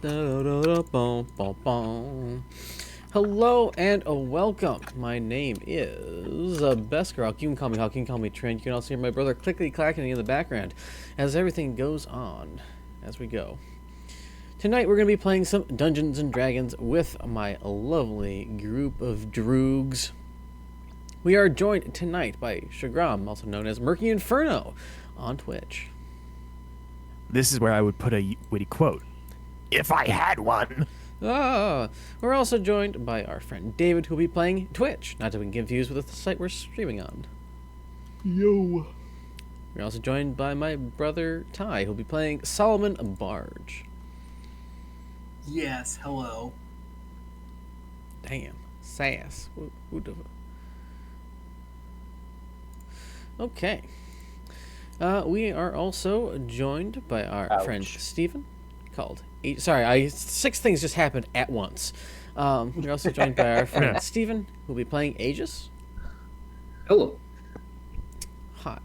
Hello and welcome. My name is Beskar. You can call me Hawk, you can call me Trent. You can also hear my brother clickety clacking in the background as everything goes on as we go. Tonight we're going to be playing some Dungeons and Dragons with my lovely group of droogs. We are joined tonight by Shagram, also known as Murky Inferno, on Twitch. This is where I would put a witty quote. If I had one. We're also joined by our friend David, who'll be playing Twitch, not to be confused with the site we're streaming on. Yo. We're also joined by my brother Ty, who'll be playing Solomon Barge. Yes, hello. Damn, sass. Okay. We are also joined by our friend Steven, called... Sorry, six things just happened at once. We're also joined by our friend Steven, who'll be playing Aegis. Hello. Hi.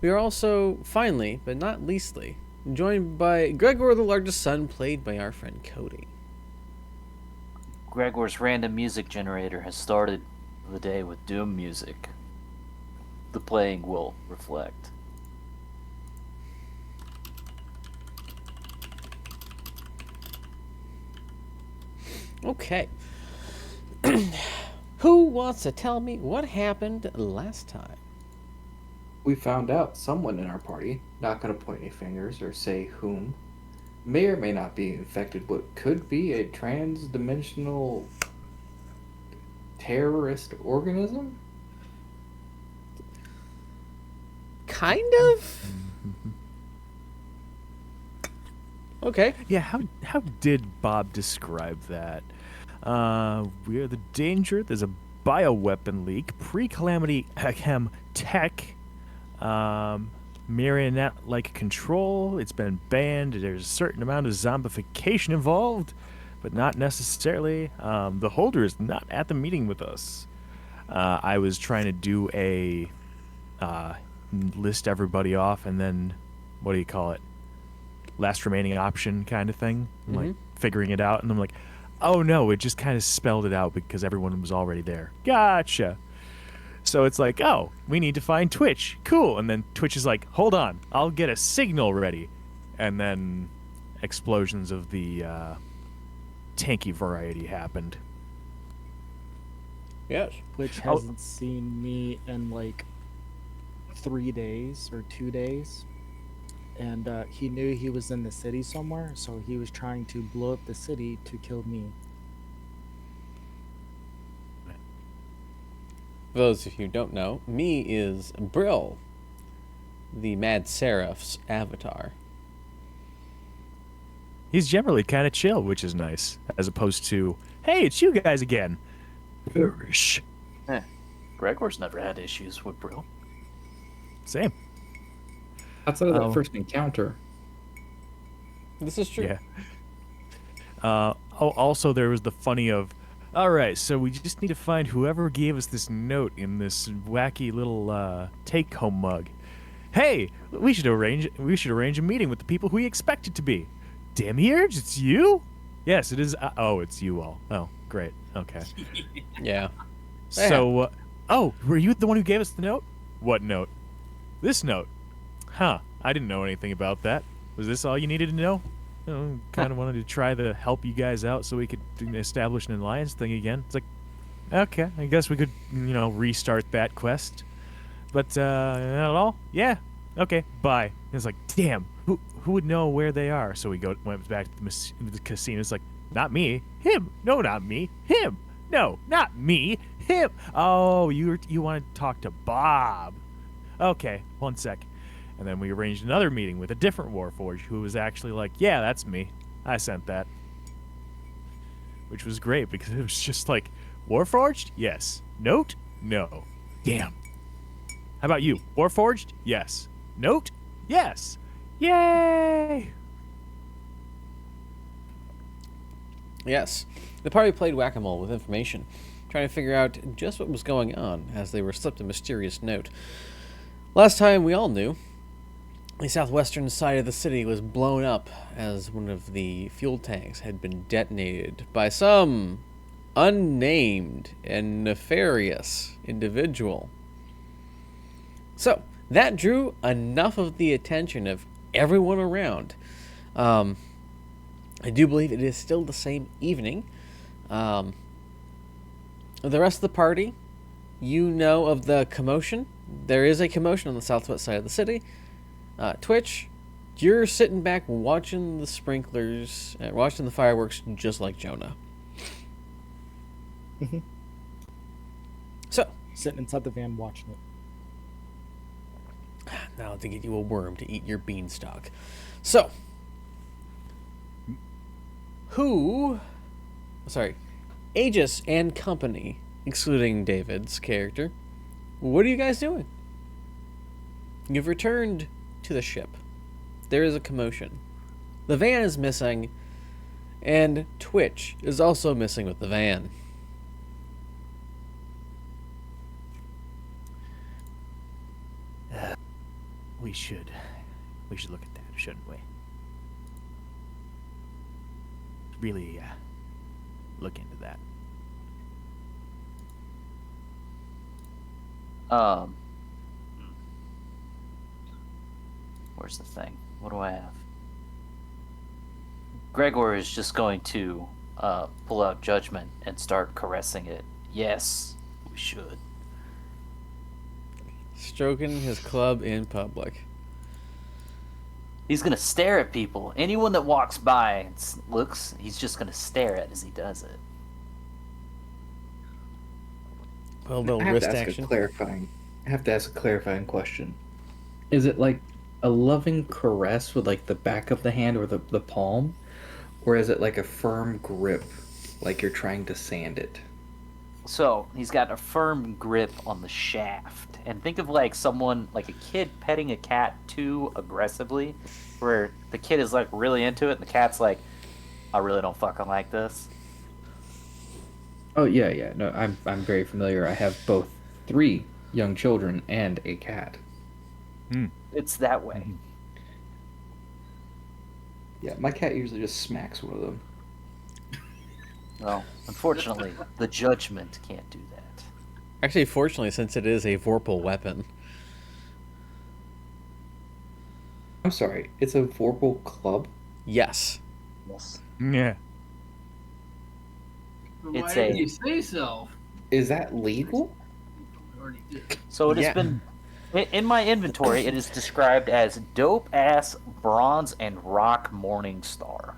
We are also, finally, but not leastly, joined by Gregor, the largest son, played by our friend Cody. Gregor's random music generator has started the day with doom music. The playing will reflect. Okay. Who wants to tell me what happened last time? We found out someone in our party, not going to point any fingers or say whom, may or may not be infected what could be a trans-dimensional terrorist organism? Kind of? Okay. Yeah, how did Bob describe that? We're the danger. There's a bioweapon leak. Pre-calamity chem tech. Marionette-like control. It's been banned. There's a certain amount of zombification involved, but not necessarily. The holder is not at the meeting with us. I was trying to do a list everybody off and then, what do you call it? Last remaining option kind of thing. I'm like figuring it out, and I'm like, oh no, it just kind of spelled it out because everyone was already there. Gotcha. So it's like, oh, we need to find Twitch. Cool. And then Twitch is like, hold on, I'll get a signal ready. And then explosions of the tanky variety happened. Yes. Twitch hasn't seen me in like 3 days or 2 days. And he knew he was in the city somewhere, so he was trying to blow up the city to kill me. For those of you who don't know, me is Brill, the Mad Seraph's avatar. He's generally kind of chill, which is nice, as opposed to, hey, it's you guys again. Perish. Gregor's never had issues with Brill. Same. Outside of that first encounter. This is true. Yeah. Also, there was the funny of, all right, so we just need to find whoever gave us this note in this wacky little take-home mug. Hey, we should arrange a meeting with the people who we expect it to be. Demiurge, it's you? Yes, it is. It's you all. Oh, great. Okay. Yeah. So, were you the one who gave us the note? What note? This note. Huh, I didn't know anything about that. Was this all you needed to know? Kind of wanted to try to help you guys out so we could establish an alliance thing again. It's like, okay, I guess we could, restart that quest. But, not at all? Yeah, okay, bye. It's like, damn, who would know where they are? So we went back to the casino. It's like, not me, him. No, not me, him. No, not me, him. Oh, you wanted to talk to Bob. Okay, one sec. And then we arranged another meeting with a different Warforged who was actually like, yeah, that's me. I sent that. Which was great because it was just like, Warforged? Yes. Note? No. Damn. How about you? Warforged? Yes. Note? Yes. Yay! Yes. The party played whack-a-mole with information, trying to figure out just what was going on as they were slipped a mysterious note. Last time we all knew, The southwestern side of the city was blown up as one of the fuel tanks had been detonated by some unnamed and nefarious individual. So, that drew enough of the attention of everyone around. I do believe it is still the same evening. The rest of the party, you know of the commotion. There is a commotion on the southwest side of the city. Twitch, you're sitting back watching the sprinklers, watching the fireworks just like Jonah. So, Sitting inside the van watching it. now to get you a worm to eat your beanstalk. So, Aegis and company, excluding David's character, what are you guys doing? You've returned to the ship. There is a commotion. The van is missing, and Twitch is also missing with the van. We should look at that, shouldn't we? Really, look into that. Where's the thing? What do I have? Gregor is just going to pull out judgment and start caressing it. Yes, we should. Stroking his club in public. He's gonna stare at people. Anyone that walks by and looks, he's just gonna stare at as he does it. Well, little I have wrist to ask action. I have to ask a clarifying question. Is it like a loving caress with like the back of the hand or the palm? Or is it like a firm grip, like you're trying to sand it? So he's got a firm grip on the shaft, and think of like someone, like a kid petting a cat too aggressively, where the kid is like really into it, and the cat's like, "I really don't fucking like this." Oh yeah. No, I'm very familiar. I have both 3 young children and a cat. It's that way. Yeah, my cat usually just smacks one of them. Well, unfortunately, the judgment can't do that. Actually, fortunately, since it is a Vorpal weapon. I'm sorry, it's a Vorpal club? Yes. Yes. Yeah. Why It's didn't a- you say so? Is that legal? I already did. So it has Yeah. been in my inventory. It is described as dope ass bronze and rock morning star.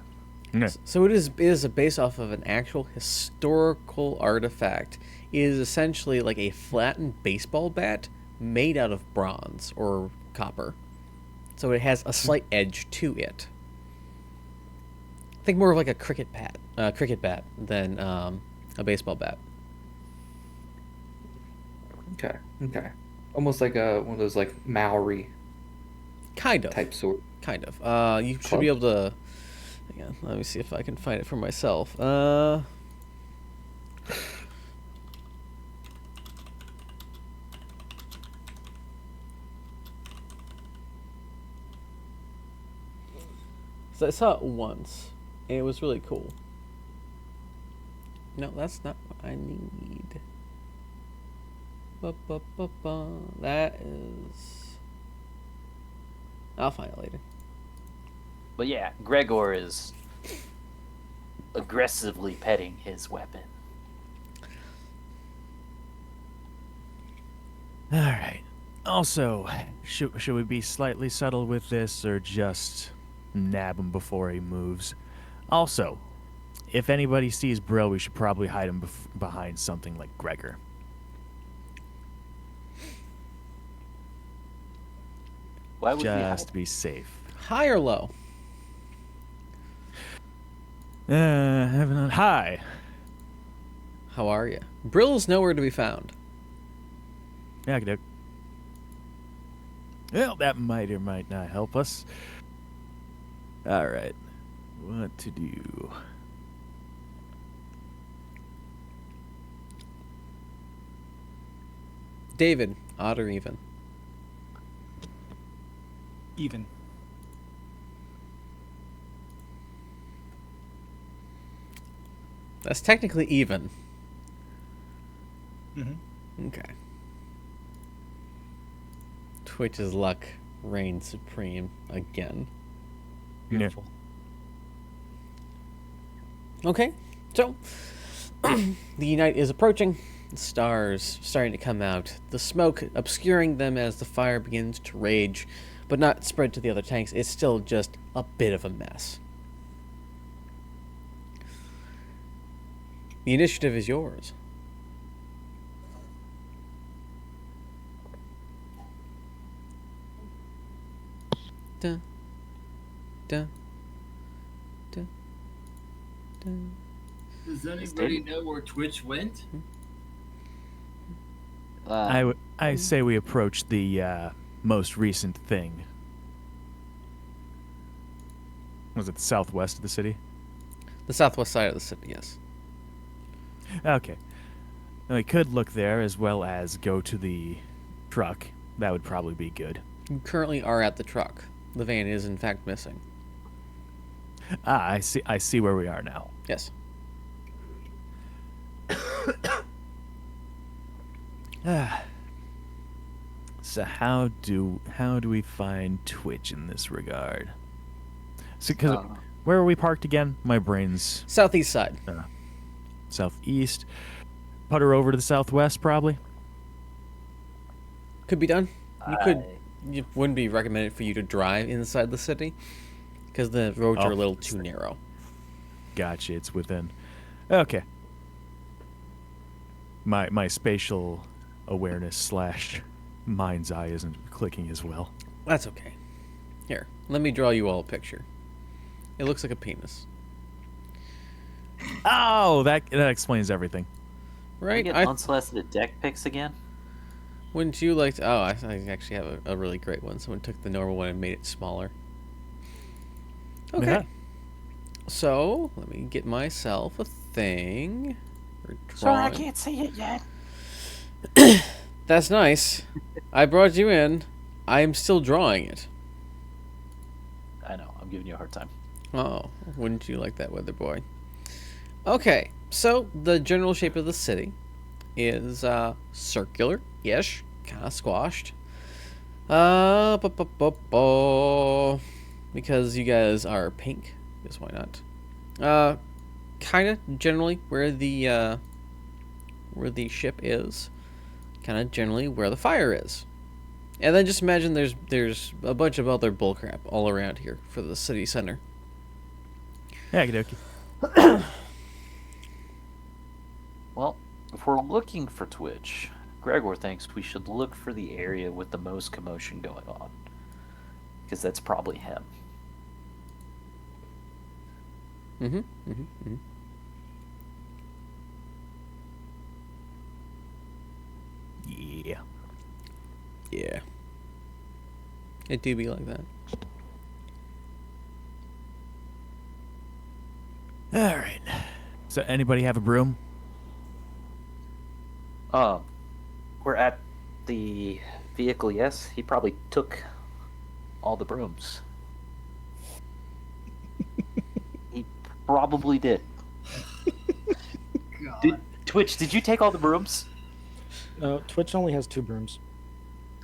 Yeah. So it is based off of an actual historical artifact. It is essentially like a flattened baseball bat made out of bronze or copper. So it has a slight edge to it. Think more of like a cricket bat than a baseball bat. Okay. Almost like one of those like Maori Kind of. type sword. Kind of. You should be able to. Hang on, let me see if I can find it for myself. So I saw it once, and it was really cool. No, that's not what I need. Ba-ba-ba-ba. That is. I'll find it later. But yeah, Gregor is aggressively petting his weapon. All right. Also, should we be slightly subtle with this, or just nab him before he moves? Also, if anybody sees Brill, we should probably hide him behind something like Gregor. Why would we hide? Just to be safe. High or low? Hi. How are you? Brill's nowhere to be found. Yeah, good. Well, that might or might not help us. All right. What to do? David, odd or even? Even. That's technically even. Mm-hmm. Okay. Twitch's luck reigns supreme again. Beautiful. Okay, so the night is approaching. The stars starting to come out. The smoke obscuring them as the fire begins to rage, but not spread to the other tanks. It's still just a bit of a mess. The initiative is yours. Dun, dun, dun, dun. Does anybody know where Twitch went? I say we approach the most recent thing. Was it the southwest of the city? The southwest side of the city, yes. Okay. Now, we could look there as well as go to the truck. That would probably be good. You currently are at the truck. The van is in fact missing. Ah, I see where we are now. Yes. So how do we find Twitch in this regard? So, because where are we parked again? My brain's Southeast side. southeast. Putter over to the southwest, probably. Could be done. You could. It wouldn't be recommended for you to drive inside the city because the roads are a little too narrow. Gotcha. It's within. Okay. My spatial awareness / mind's eye isn't clicking as well. That's okay. Here, let me draw you all a picture. It looks like a penis, Oh, that explains everything. We right? get unsolicited deck pics again. Wouldn't you like to? Oh, I actually have a really great one. Someone took the normal one and made it smaller. Okay. Yeah. So let me get myself a thing. For Sorry, I drawing. can't see it yet. That's nice. I brought you in. I am still drawing it. I know. I'm giving you a hard time. Oh, wouldn't you like that, weather boy? Okay, so the general shape of the city is circular-ish, kind of squashed. Because you guys are pink, guess why not? Kind of generally where the ship is, kind of generally where the fire is. And then just imagine there's a bunch of other bullcrap all around here for the city center. Yeah, okie Well, if we're looking for Twitch, Gregor thinks we should look for the area with the most commotion going on. Because that's probably him. Yeah. Yeah. It do be like that. All right. So, anybody have a broom? We're at the vehicle, yes? He probably took all the brooms. He probably did. God. Twitch, did you take all the brooms? Twitch only has 2 brooms.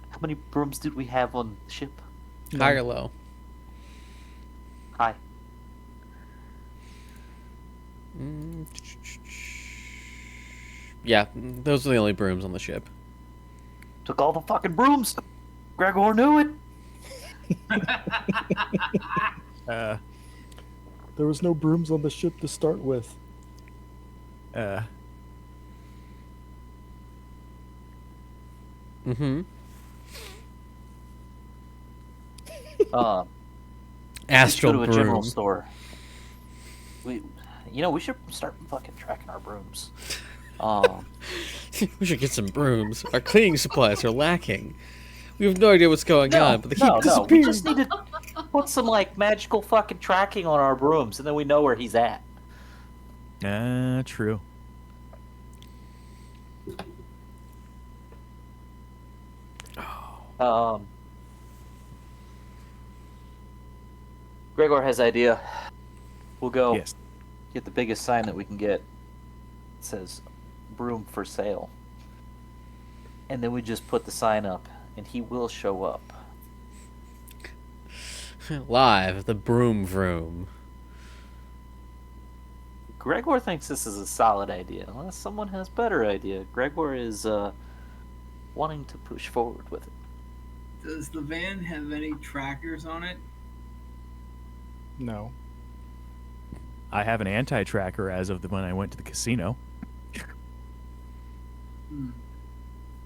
How many brooms did we have on the ship? High or low? Hi. Yeah, those are the only brooms on the ship. Took all the fucking brooms! Gregor knew it! There was no brooms on the ship to start with. Astral we should go to a general broom. store. We should start fucking tracking our brooms. We should get some brooms. Our cleaning supplies are lacking. We have no idea what's going on, but they keep no, we disappearing. just need to put some like magical fucking tracking on our brooms, and then we know where he's at. True. Gregor has idea. We'll go Yes. get the biggest sign that we can get It says broom for sale. And then we just put the sign up, and he will show up. Live at the Broom Vroom. Gregor thinks this is a solid idea, unless someone has better idea. Gregor is wanting to push forward with it. Does the van have any trackers on it? No. I have an anti-tracker as of when I went to the casino.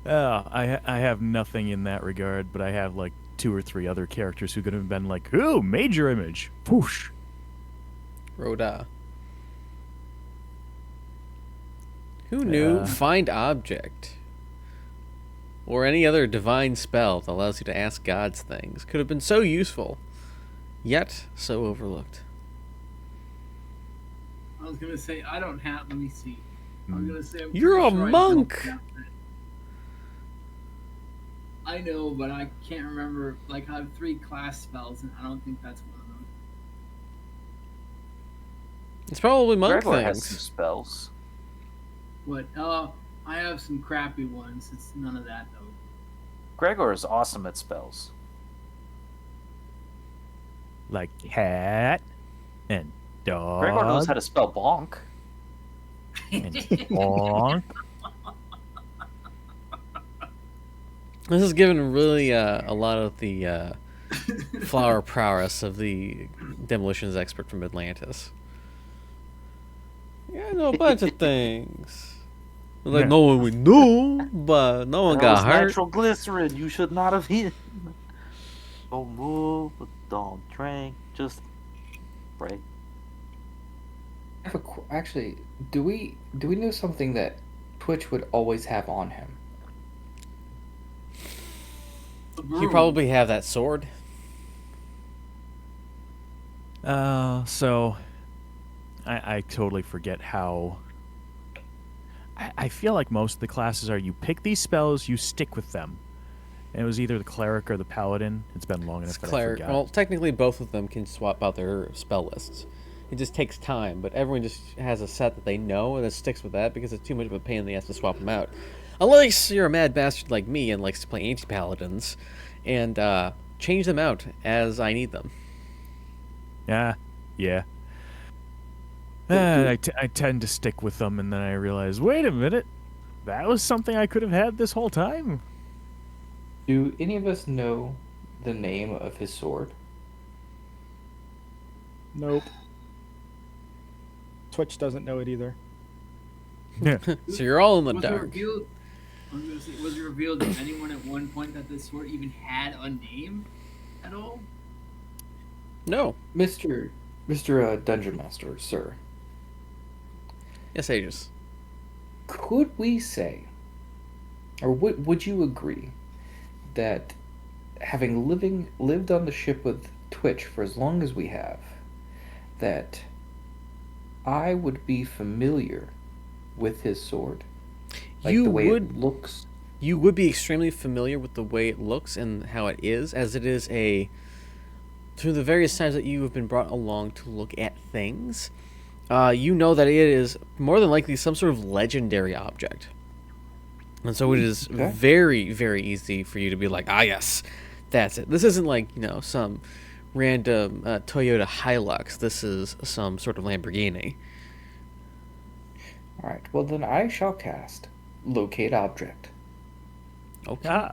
I have nothing in that regard, but I have like 2 or 3 other characters who could have been like, "Ooh, major image, whoosh." Rhoda. Who knew find object or any other divine spell that allows you to ask gods things could have been so useful, yet so overlooked? I was gonna say I don't have. Let me see. I was gonna say I'm You're pretty a sure I monk! don't have that. I know, but I can't remember. Like I have 3 class spells, and I don't think that's one of them. It's probably monk Gregor has some things. spells. But I have some crappy ones. It's none of that though. Gregor is awesome at spells. Like cat and dog Gregor knows how to spell bonk. and bonk. This is given really a lot of the flower prowess of the demolitions expert from Atlantis. Yeah, I know a bunch of things. Like no one would know, but no one That was got hurt. natural glycerin. You should not have hit. Don't move. Don't drink. Just break. I have actually, do we know something that Twitch would always have on him? You probably have that sword. So I totally forget how. I feel like most of the classes are you pick these spells, you stick with them. And it was either the cleric or the paladin. It's been long enough that I Cleric. forgot. Well, technically, both of them can swap out their spell lists. It just takes time, but everyone just has a set that they know and it sticks with that because it's too much of a pain in the ass to swap them out. Unless you're a mad bastard like me and likes to play anti-paladins and change them out as I need them. Yeah. I tend to stick with them, and then I realize, wait a minute, that was something I could have had this whole time. Do any of us know the name of his sword? Nope. Twitch doesn't know it either. Yeah. So you're all in the Was it dark. revealed? I was gonna say, was it revealed to anyone at one point that this sword even had a name at all? No. Mr. Dungeon Master, sir. Yes, Aegis. Could we say, or would you agree, that having lived on the ship with Twitch for as long as we have, that I would be familiar with his sword? Like You the way would- it looks. You would be extremely familiar with the way it looks and how it is, as it is through the various times that you have been brought along to look at things, you know that it is more than likely some sort of legendary object. And so it is Okay. very, very easy for you to be like, ah, yes, that's it. This isn't like, some random Toyota Hilux. This is some sort of Lamborghini. All right. Well, then I shall cast Locate Object. Okay. Ah,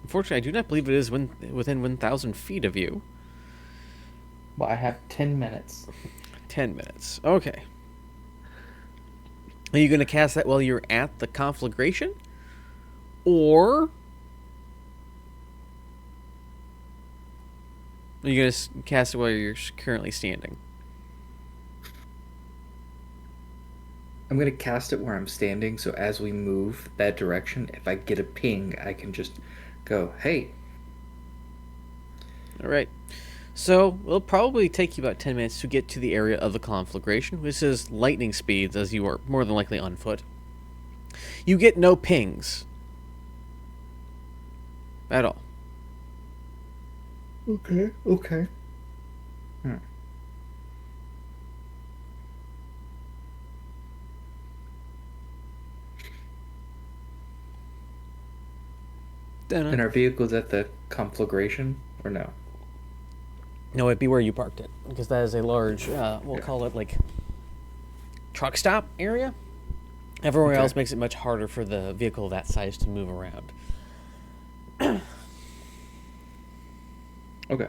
Unfortunately, I do not believe it is within 1,000 feet of you. Well, I have 10 minutes. 10 minutes. Okay. Are you going to cast that while you're at the conflagration? Or are you going to cast it while you're currently standing? I'm going to cast it where I'm standing, so as we move that direction, if I get a ping, I can just go, hey. All right. So it'll probably take you about 10 minutes to get to the area of the conflagration, which is lightning speeds, as you are more than likely on foot. You get no pings at all. Okay. Hmm. And our vehicle's at the conflagration, or no? No, it'd be where you parked it, because that is a large, we'll Yeah. call it like truck stop area. Everywhere Okay. else makes it much harder for the vehicle that size to move around. Okay.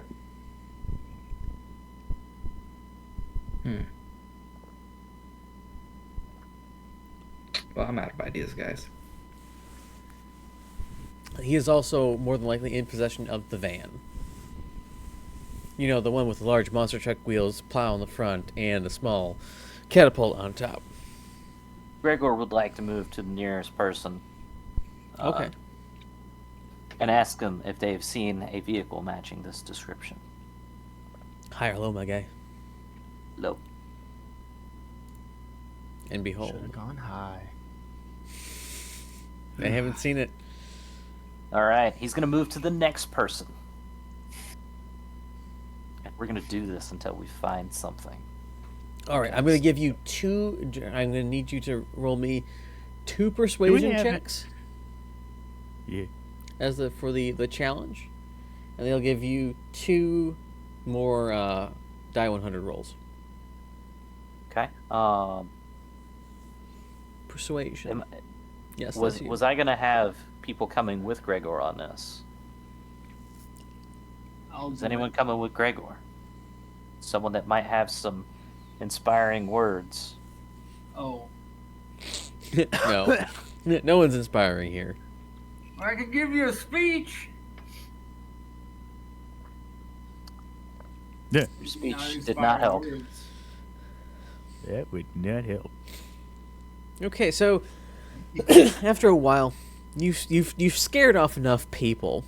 Hmm. Well, I'm out of ideas, guys. He is also more than likely in possession of the van. You know, the one with the large monster truck wheels, plow on the front, and a small catapult on top. Gregor would like to move to the nearest person. Okay. And ask them if they've seen a vehicle matching this description. High or low, my guy. Low. And Should behold, have gone high. I haven't seen it. All right, he's going to move to the next person. And we're going to do this until we find something. All right, I'm going to give you two. I'm going to need you to roll me 2 persuasion have it? checks Yeah. as for the challenge, and they'll give you 2 more die 100 rolls. Okay. Persuasion. Am- Yes. was that's you. was I going to have people coming with Gregor on this? Is anyone coming with Gregor? Someone that might have some inspiring words. Oh, No. No one's inspiring here. I could give you a speech. Yeah. Your speech Not did not inspiring help. words. That would not help. Okay, so after a while, you've scared off enough people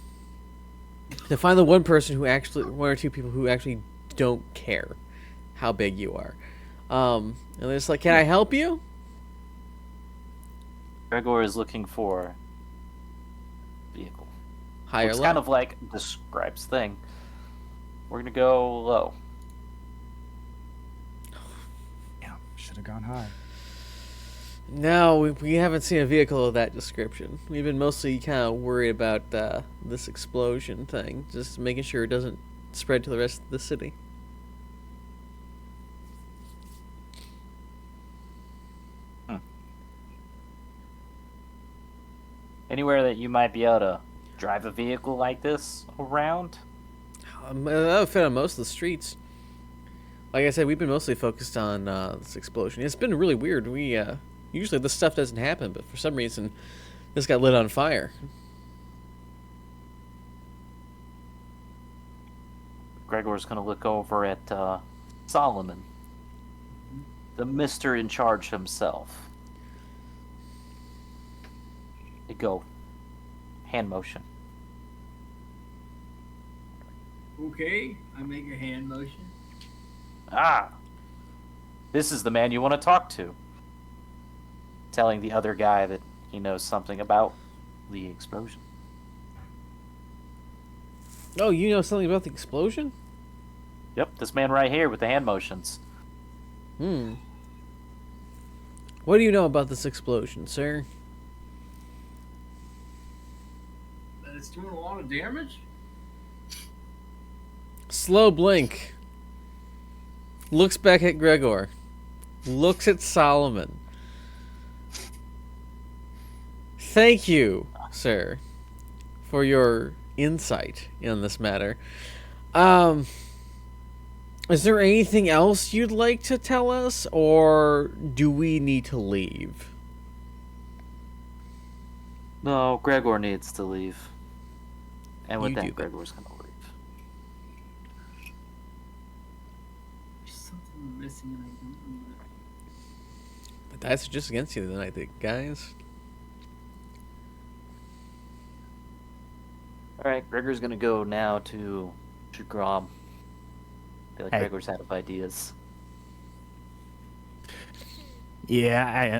to find the one or two people who actually don't care how big you are. And they're just like, "Can I help you?" Gregor is looking for vehicle. High or It's low? kind of like describes thing. We're gonna go low. Yeah, should have gone high. No, we haven't seen a vehicle of that description. We've been mostly kind of worried about this explosion thing, just making sure it doesn't spread to the rest of the city. Anywhere that you might be able to drive a vehicle like this around? That would fit on most of the streets. Like I said, we've been mostly focused on this explosion. It's been really weird. We usually this stuff doesn't happen, but for some reason, this got lit on fire. Gregor's gonna look over at Solomon, the Mister in charge himself. They go. Hand motion. Okay, I make a hand motion. Ah! This is the man you want to talk to. Telling the other guy that he knows something about the explosion. Oh, you know something about the explosion? Yep, this man right here with the hand motions. Hmm. What do you know about this explosion, sir? That it's doing a lot of damage? Slow blink. Looks back at Gregor. Looks at Solomon. Thank you, sir, for your insight in this matter. Is there anything else you'd like to tell us, or do we need to leave? No, Gregor needs to leave. And with You do that, that. Gregor's gonna leave. There's something missing and I don't know what it The dice are just against you tonight, guys. Alright, Gregor's gonna go now to Grom. I feel like Hey. Gregor's out of ideas. Yeah,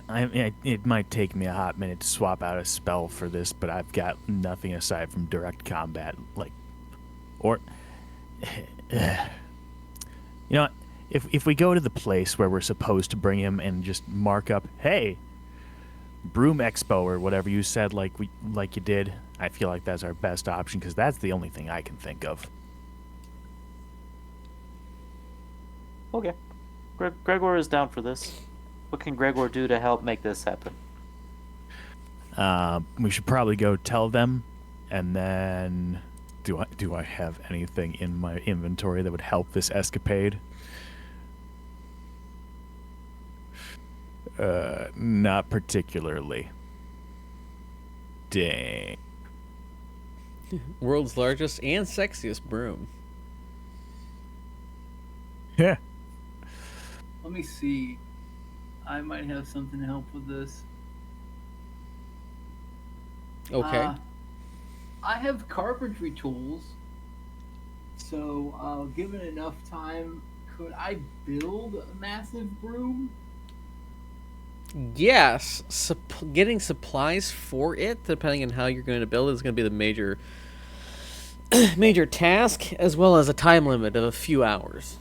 it might take me a hot minute to swap out a spell for this, but I've got nothing aside from direct combat, or You know, if we go to the place where we're supposed to bring him and just mark up, hey, Broom Expo or whatever you said, like you did, I feel like that's our best option because that's the only thing I can think of. Okay. Gregor is down for this. What can Gregor do to help make this happen? We should probably go tell them, and then do I have anything in my inventory that would help this escapade? Not particularly. Dang. World's largest and sexiest broom. Yeah. Let me see. I might have something to help with this. Okay. I have carpentry tools. So, given enough time, could I build a massive broom? Yes, getting supplies for it, depending on how you're going to build it, is going to be the major task, as well as a time limit of a few hours.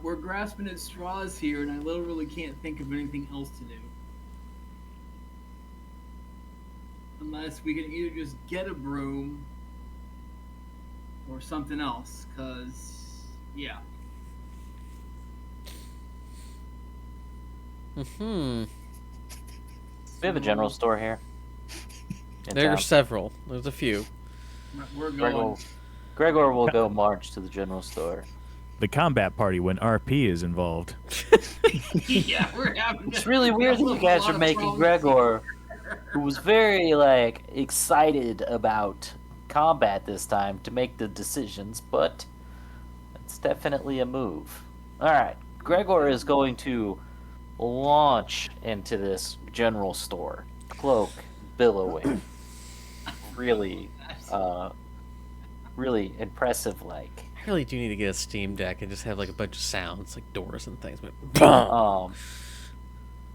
We're grasping at straws here, and I literally can't think of anything else to do. Unless we can either just get a broom or something else, because, yeah. Hmm. We have a general store here. in There are town. several. There's a few. We're going. Gregor will go march to the general store. The combat party when RP is involved. Yeah, we're having. It's really weird that you guys are making Gregor, who was very excited about combat this time, to make the decisions, but it's definitely a move. All right, Gregor is going to launch into this general store, cloak billowing, really impressive. I really do need to get a Steam Deck and just have a bunch of sounds, like doors and things. But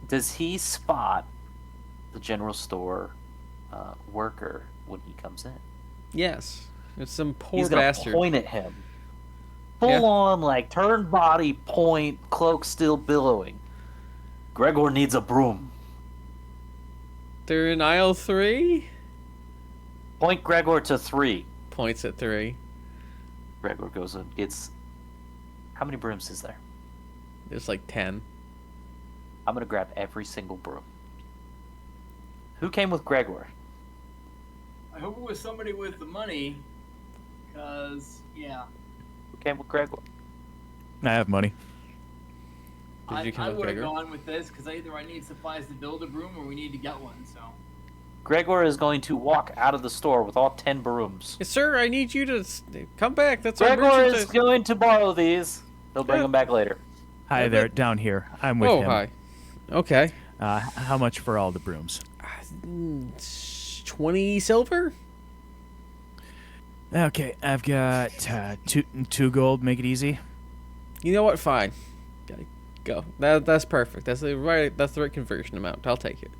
Does he spot the general store worker when he comes in? yes, it's some poor He's gonna bastard. point at him. Full on, turn body, point, cloak still billowing. Gregor needs a broom. They're in aisle 3. Point Gregor to 3. Points at 3. Gregor goes and gets... How many brooms is there? There's 10. I'm gonna grab every single broom. Who came with Gregor? I hope it was somebody with the money, because, yeah. Who came with Gregor? I have money. Did you come I with would have Gregor? gone with this, because either I need supplies to build a broom or we need to get one, so. Gregor is going to walk out of the store with all 10 brooms. Yes, sir, I need you to come back. That's our Gregor is merchandise. going to borrow these. He'll bring them back later. Hi there, down here. I'm with Oh, him. hi. Okay. How much for all the brooms? 20 silver? Okay, I've got two gold. Make it easy. You know what? Fine. Gotta go. That's perfect. That's the right conversion amount. I'll take it.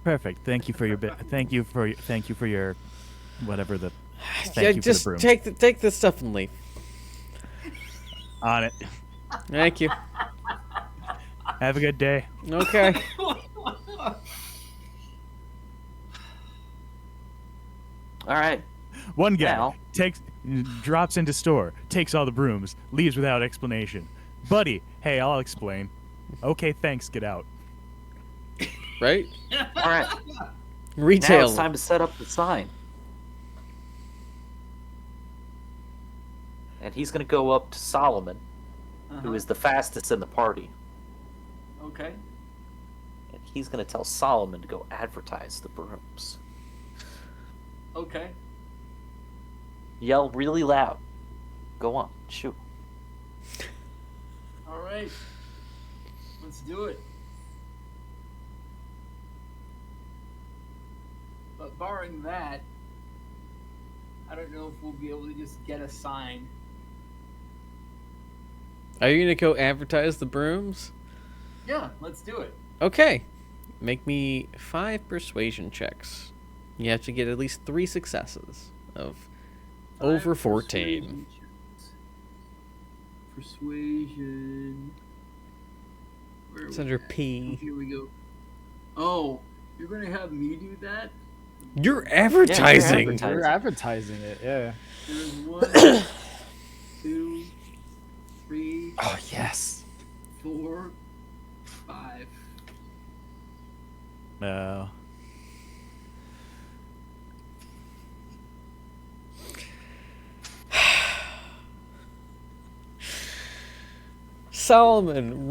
Perfect. Thank you for your bit. Thank you for your whatever the. Thank Yeah, you just for the brooms. take this stuff and leave. On it. Thank you. Have a good day. Okay. All right. One guy Now- drops into store, takes all the brooms, leaves without explanation. Buddy, hey, I'll explain. Okay, thanks. Get out. Right? All right. Now Retail. it's time to set up the sign. And he's going to go up to Solomon, who is the fastest in the party. Okay. And he's going to tell Solomon to go advertise the brooms. Okay. Yell really loud. Go on. Shoot. All right. Let's do it. But barring that, I don't know if we'll be able to just get a sign. Are you gonna go advertise the brooms? Yeah, let's do it. Okay. Make me 5 persuasion checks. You have to get at least 3 successes of over 14. Persuasion checks. persuasion. Where are It's we under at? P. Oh, here we go. Oh, you're gonna have me do that? You're advertising. advertising. You're advertising it, yeah. There's 1, 2, 3, Oh yes. 4, 5. No. Solomon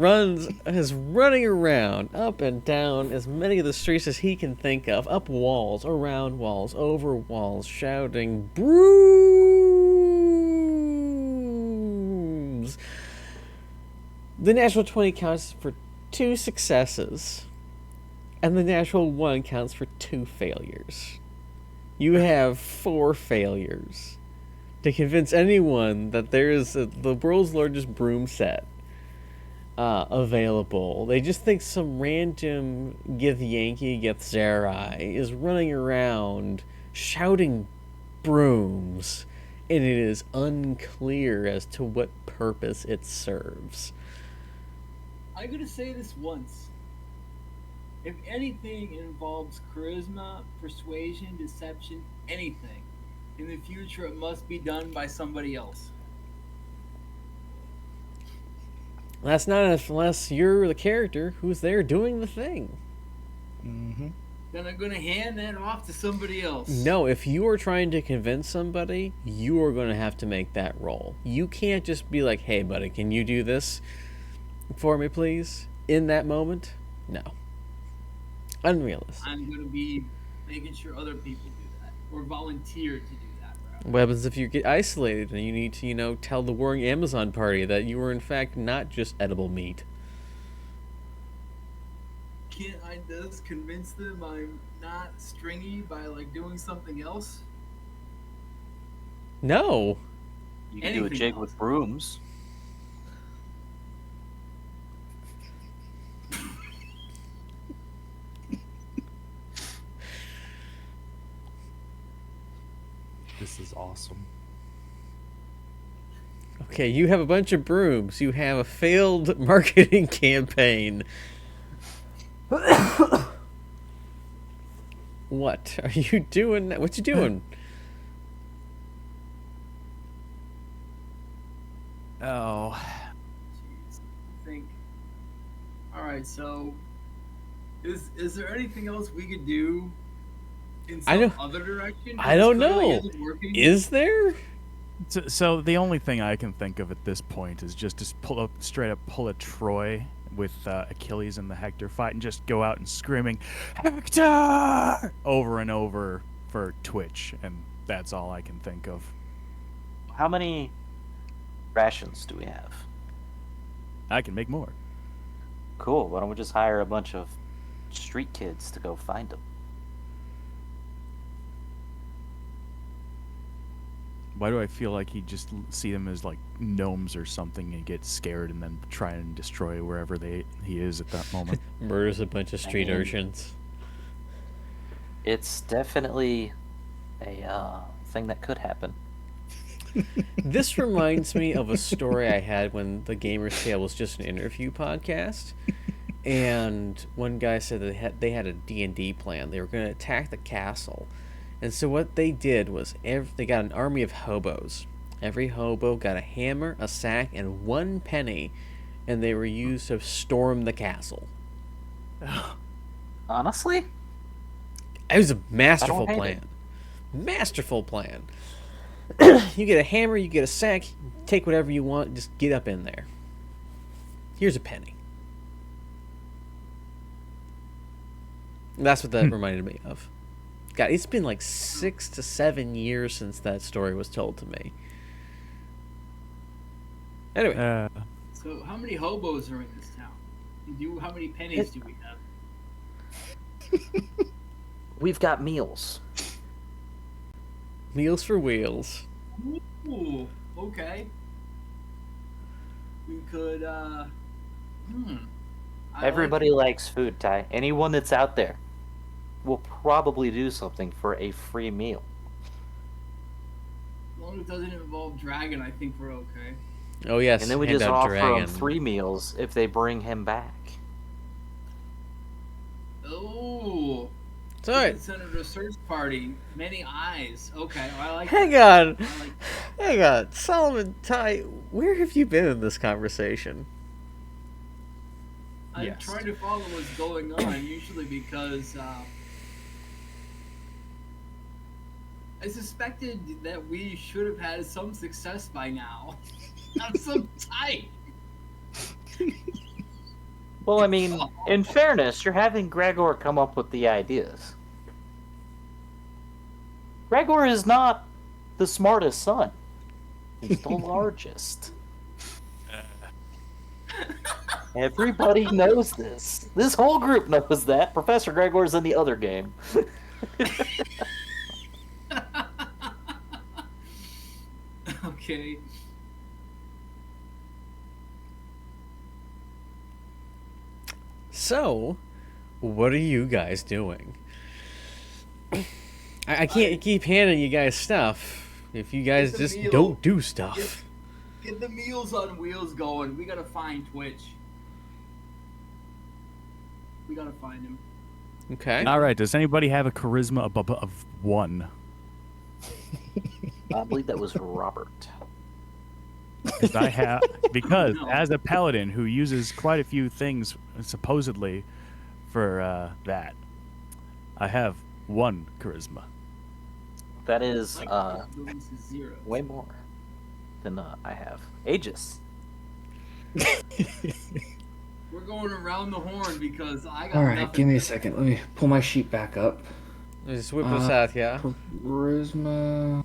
is running around up and down as many of the streets as he can think of, up walls, around walls, over walls, shouting brooms. The natural 20 counts for 2 successes, and the natural 1 counts for 2 failures. You have 4 failures to convince anyone that there is the world's largest broom set available. They just think some random Githyanki Githzerai is running around shouting brooms, and it is unclear as to what purpose it serves. I'm gonna say this once. If anything involves charisma, persuasion, deception, anything, in the future it must be done by somebody else. That's not unless you're the character who's there doing the thing. Mm-hmm. Then I'm gonna hand that off to somebody else. No, if you are trying to convince somebody, you are going to have to make that roll. You can't just be like, hey, buddy, can you do this for me, please? In that moment? No. Unrealistic. I'm gonna be making sure other people do that or volunteer to do that. Rather. What happens if you get isolated and you need to, tell the warring Amazon party that you were in fact not just edible meat? Can't I just convince them I'm not stringy by like doing something else? No. You can do a Anything jig else. with brooms. This is awesome. Okay, you have a bunch of brooms. You have a failed marketing campaign. What are you doing? What you doing? Oh. Jeez. I think. All right, so is there anything else we could do in I some don't- other direction? I don't This clearly know. isn't working. Is there? So the only thing I can think of at this point is just to straight up pull a Troy with Achilles in the Hector fight and just go out and screaming Hector over and over for Twitch, and that's all I can think of. How many rations do we have? I can make more. Cool. Why don't we just hire a bunch of street kids to go find them? Why do I feel like he just see them as like gnomes or something and get scared and then try and destroy wherever he is at that moment? Murders a bunch of street mean- urchins. It's definitely a thing that could happen. This reminds me of a story I had when the Gamer's Tale was just an interview podcast, and one guy said that they had a D&D plan. They were going to attack the castle, and so what they did was they got an army of hobos. Every hobo got a hammer, a sack, and 1 penny, and they were used to storm the castle. Honestly? It was a masterful hate plan. Masterful plan. You get a hammer, you get a sack, take whatever you want, just get up in there. Here's a penny. That's what that reminded me of. God, it's been like 6 to 7 years since that story was told to me. Anyway, So how many hobos are in this town? How many pennies do we have? We've got meals. Meals for Wheels. Ooh, okay. We could I Everybody like likes food, Ty. Anyone that's out there will probably do something for a free meal. it. As long as it doesn't involve dragon, I think we're okay. Oh yes, And then we hand just out offer dragon. them 3 meals if they bring him back. Oh. It's all right. Senator search party. Many eyes. Okay, I like Hang that. on, I like hang on, Solomon Ty. Where have you been in this conversation? I'm Yes. trying to follow what's going on, usually because I suspected that we should have had some success by now. I'm so tight. Well, I mean, in fairness, you're having Gregor come up with the ideas. Gregor is not the smartest son. He's the largest. Everybody knows this. This whole group knows that. Professor Gregor's in the other game. Okay. So, what are you guys doing? I can't keep handing you guys stuff if you guys It's a just meal. don't do stuff. Get the Meals on Wheels going. We gotta find Twitch. We gotta find him. Okay. All right. Does anybody have a charisma of 1? I believe that was Robert. Because I have because No. as a paladin who uses quite a few things supposedly for that, I have 1 charisma. That is My capabilities is 0. way more than I have. Aegis. We're going around the horn because I got All right, nothing. give me a second. Let me pull my sheet back up. Just whip this out, yeah. Charisma.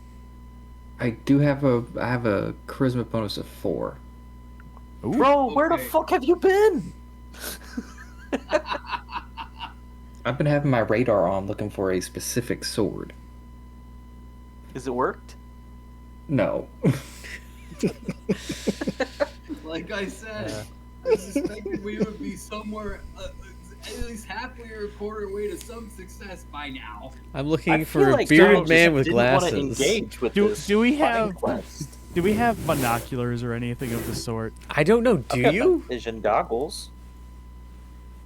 I have a charisma bonus of 4. Ooh. Bro, where the Okay. fuck have you been? I've been having my radar on looking for a specific sword. Is it worked? No. Like I said, I suspected we would be somewhere at least halfway or a quarter way to some success by now. I'm I looking feel for a like bearded Donald man just with didn't want to glasses. engage with Do- this do we funny have- quest. Do we have binoculars or anything of the sort? I don't know. Do I've got you? vision goggles?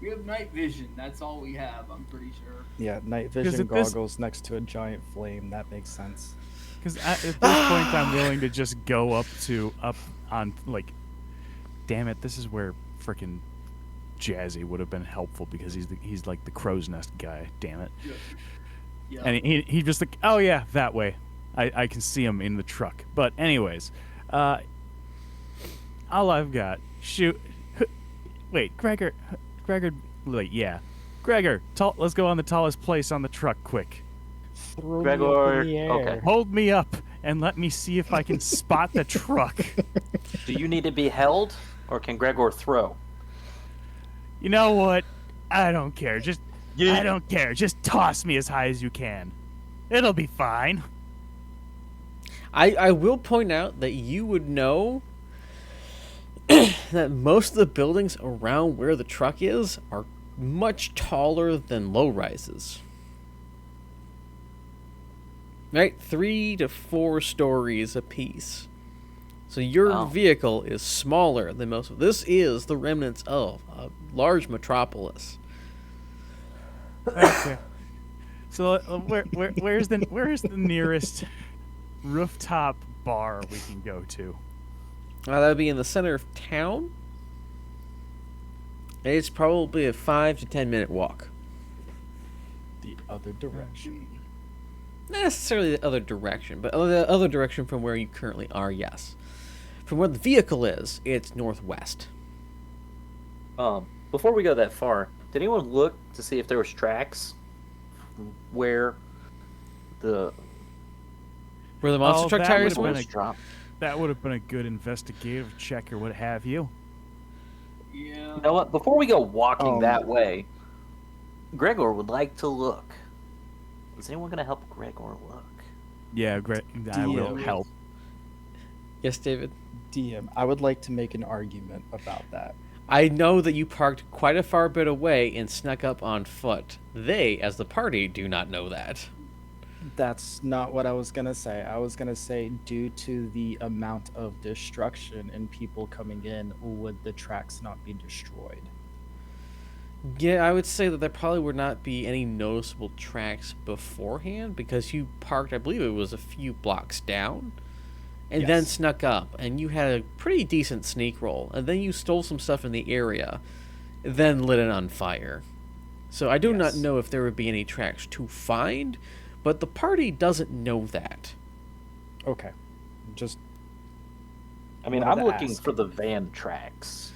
We have night vision. That's all we have. I'm pretty sure. Yeah, night Because vision at this- goggles next to a giant flame. That makes sense. Because at this point, I'm willing to just go up on like. Damn it! This is where frickin' Jazzy would have been helpful because he's like the crow's nest guy. Damn it! Yeah. And he just like, oh yeah, that way. I can see him in the truck. But anyways, all I've got shoot. Wait, Gregor, wait, yeah, Gregor. Let's go on the tallest place on the truck, quick. Throw me Gregor, up in the air. okay. Hold me up and let me see if I can spot the truck. Do you need to be held, or can Gregor throw? You know what? I don't care. I don't care. Just toss me as high as you can. It'll be fine. I will point out that you would know that most of the buildings around where the truck is are much taller than low rises. Right? 3 to 4 stories apiece. So your Wow. vehicle is smaller than most of this is the remnants of a large metropolis. Okay. So where's the nearest rooftop bar we can go to? That would be in the center of town. It's probably a 5 to 10 minute walk. The other direction. Not necessarily the other direction, but the other direction from where you currently are, yes. From where the vehicle is, it's northwest. Before we go that far, did anyone look to see if there was tracks where the Where the monster Oh, truck that tires would've were? been was dropped? That would have been a good investigative check or what have you. Yeah. You know what? Before we go walking Um, that way, Gregor would like to look. Is anyone going to help Gregor look? Yeah, great. I will Yeah. help. Yes, David? DM, I would like to make an argument about that. I know that you parked quite a far bit away and snuck up on foot. They, as the party, do not know that. That's not what I was gonna say. I was gonna say, due to the amount of destruction and people coming in, would the tracks not be destroyed? Yeah, I would say that there probably would not be any noticeable tracks beforehand because you parked, I believe it was a few blocks down, and then Yes. snuck up, and you had a pretty decent sneak roll, and then you stole some stuff in the area, then lit it on fire. So I do not Yes. know if there would be any tracks to find, but the party doesn't know that. Okay. Just I mean, Wanted I'm to looking ask. for the van tracks.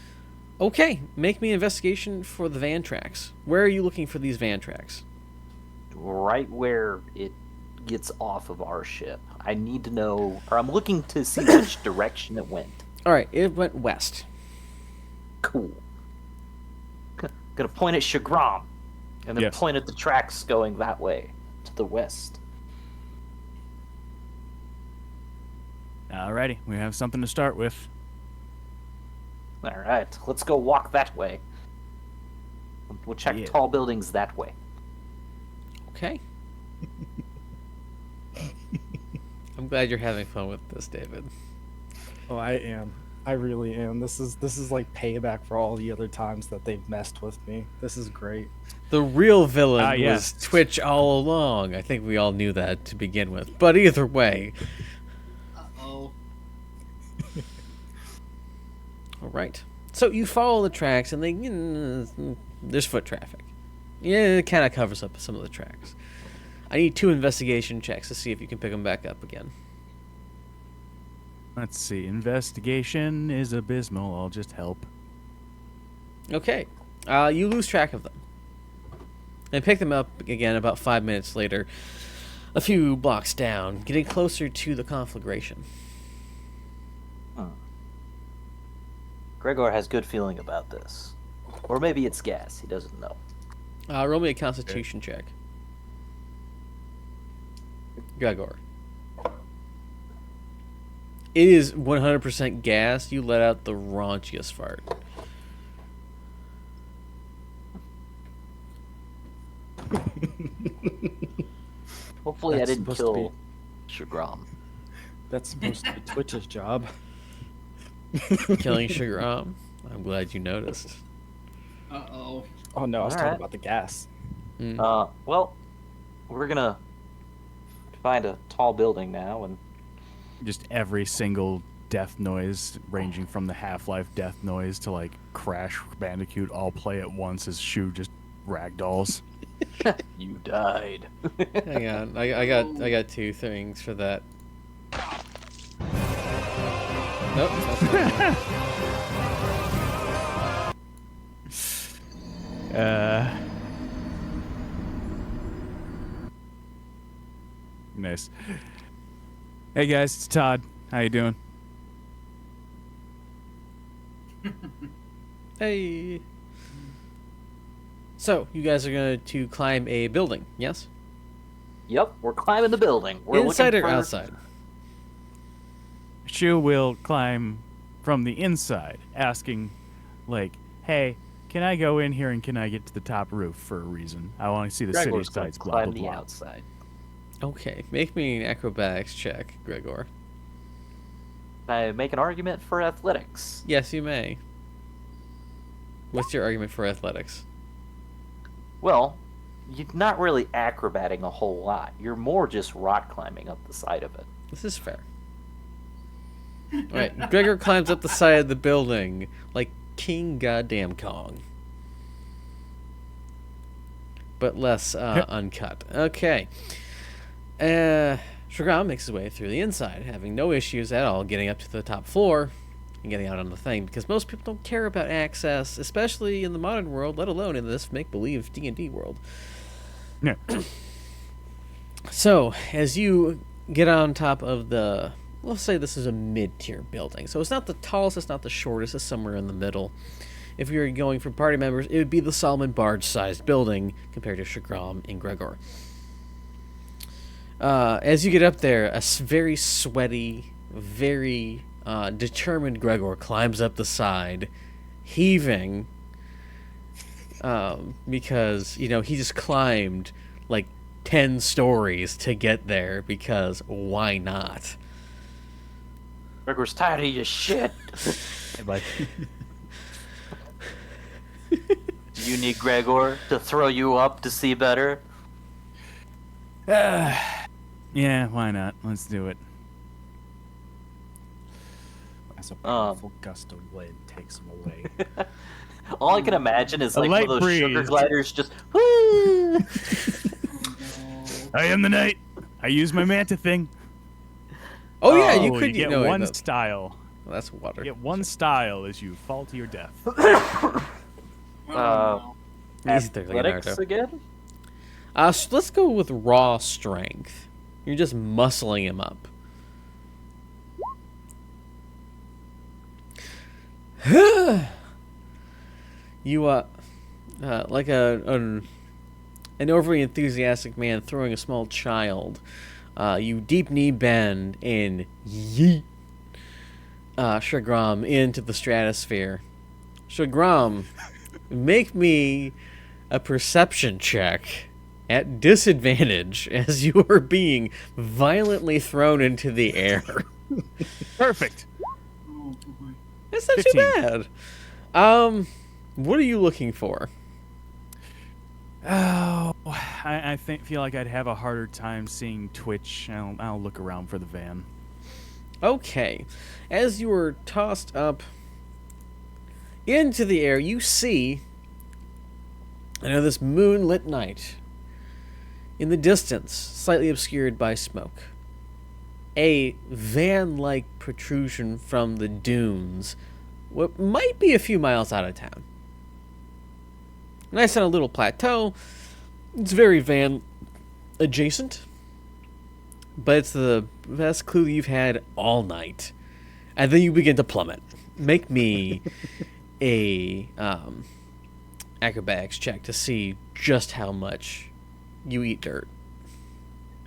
Okay, make me an investigation for the van tracks. Where are you looking for these van tracks? Right where it gets off of our ship. I need to know, or I'm looking to see which direction it went. All right, it went west. Cool. Gonna point at Shagram, and then Yes. point at the tracks going that way to the west. Alrighty, we have something to start with. All right, let's go walk that way. We'll check Yeah. tall buildings that way. Okay. I'm glad you're having fun with this, David. Oh, I am. I really am. This is like payback for all the other times that they've messed with me. This is great. The real villain yes. was Twitch all along. I think we all knew that to begin with. But either way. Uh-oh. All right. So you follow the tracks, and there's foot traffic. Yeah, it kind of covers up some of the tracks. I need 2 investigation checks to see if you can pick them back up again. Let's see. Investigation is abysmal. I'll just help. Okay. You lose track of them. And pick them up again about 5 minutes later, a few blocks down, getting closer to the conflagration. Gregor has good feeling about this. Or maybe it's gas, he doesn't know. Roll me a constitution check. Gregor. It is 100% gas. You let out the raunchiest fart. Hopefully That's I didn't supposed to kill Shagram. That's supposed to be Twitch's job. Killing Sugar I'm glad you noticed. Uh-oh. Oh no, I was talking Alright. about the gas. Well, we're gonna find a tall building now, and Just every single death noise, ranging from the Half-Life death noise to like Crash Bandicoot, all play at once as Shu just ragdolls. you died. Hang on, I got 2 things for that. Nope. That's not. Nice. Hey guys, it's Todd. How you doing? Hey. So you guys are going to climb a building, yes? Yep, we're climbing the building. We're Inside looking or for... outside? Shu will climb from the inside, asking, like, "Hey, can I go in here and can I get to the top roof for a reason? I want to see the Gregor's city gonna sights." Blah climb blah the blah. outside. Okay, make me an acrobatics check, Gregor. I make an argument for athletics. Yes, you may. What's your argument for athletics? Well, you're not really acrobating a whole lot. You're more just rock climbing up the side of it. This is fair. Alright, Gregor climbs up the side of the building like King Goddamn Kong. But less uncut. Okay. Shagam makes his way through the inside, having no issues at all getting up to the top floor and getting out on the thing, because most people don't care about access, especially in the modern world, let alone in this make-believe D&D world. Yeah. So, as you get on top of the... Let's say this is a mid-tier building. So it's not the tallest, it's not the shortest, it's somewhere in the middle. If you're going for party members, it would be the Solomon Barge-sized building compared to Shagram and Gregor. As you get up there, a very sweaty, very determined Gregor climbs up the side, heaving, because, he just climbed like 10 stories to get there because why not? Gregor's tired of your shit. Hey, bud. Do you need Gregor to throw you up to see better? Yeah, why not? Let's do it. As a powerful gust of wind takes him away. All I can imagine is A like one light of those sugar breeze. gliders just. Woo! I am the knight. I use my manta thing. Oh, yeah, you Oh, could get know one that. style. Well, that's water. You get one style as you fall to your death. He's thirsty, Athletics Naruto. again? So let's go with raw strength. You're just muscling him up. You like an overly enthusiastic man throwing a small child. You deep knee bend and yeet Shagram into the stratosphere. Shagram, make me a perception check at disadvantage as you are being violently thrown into the air. Perfect. Oh, boy. That's not 15. too bad. What are you looking for? Oh, I feel like I'd have a harder time seeing Twitch. I'll look around for the van. Okay. As you are tossed up into the air, you see, this moonlit night, in the distance, slightly obscured by smoke, a van-like protrusion from the dunes, what might be a few miles out of town. Nice on a little plateau. It's very van adjacent, but it's the best clue you've had all night. And then you begin to plummet. Make me a acrobatics check to see just how much you eat dirt.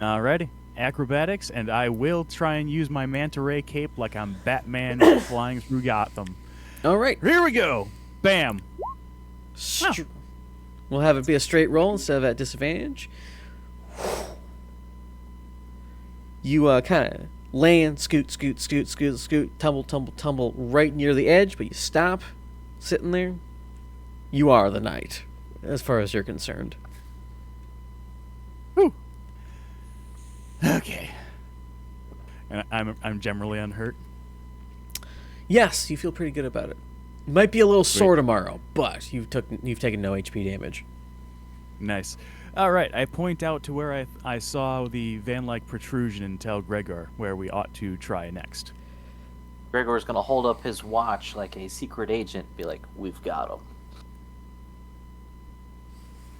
Alrighty. Acrobatics, and I will try and use my manta ray cape like I'm Batman flying through Gotham. All right. Here we go. Bam. We'll have it be a straight roll instead of at disadvantage. You kind of land, scoot, tumble right near the edge, but you stop sitting there. You are the knight, as far as you're concerned. Whew. Okay. And I'm generally unhurt. Yes, you feel pretty good about it. You might be a little sore tomorrow, but you've taken no HP damage. Nice. All right. I point out to where I saw the van-like protrusion and tell Gregor where we ought to try next. Gregor's gonna hold up his watch like a secret agent, be like, "We've got him."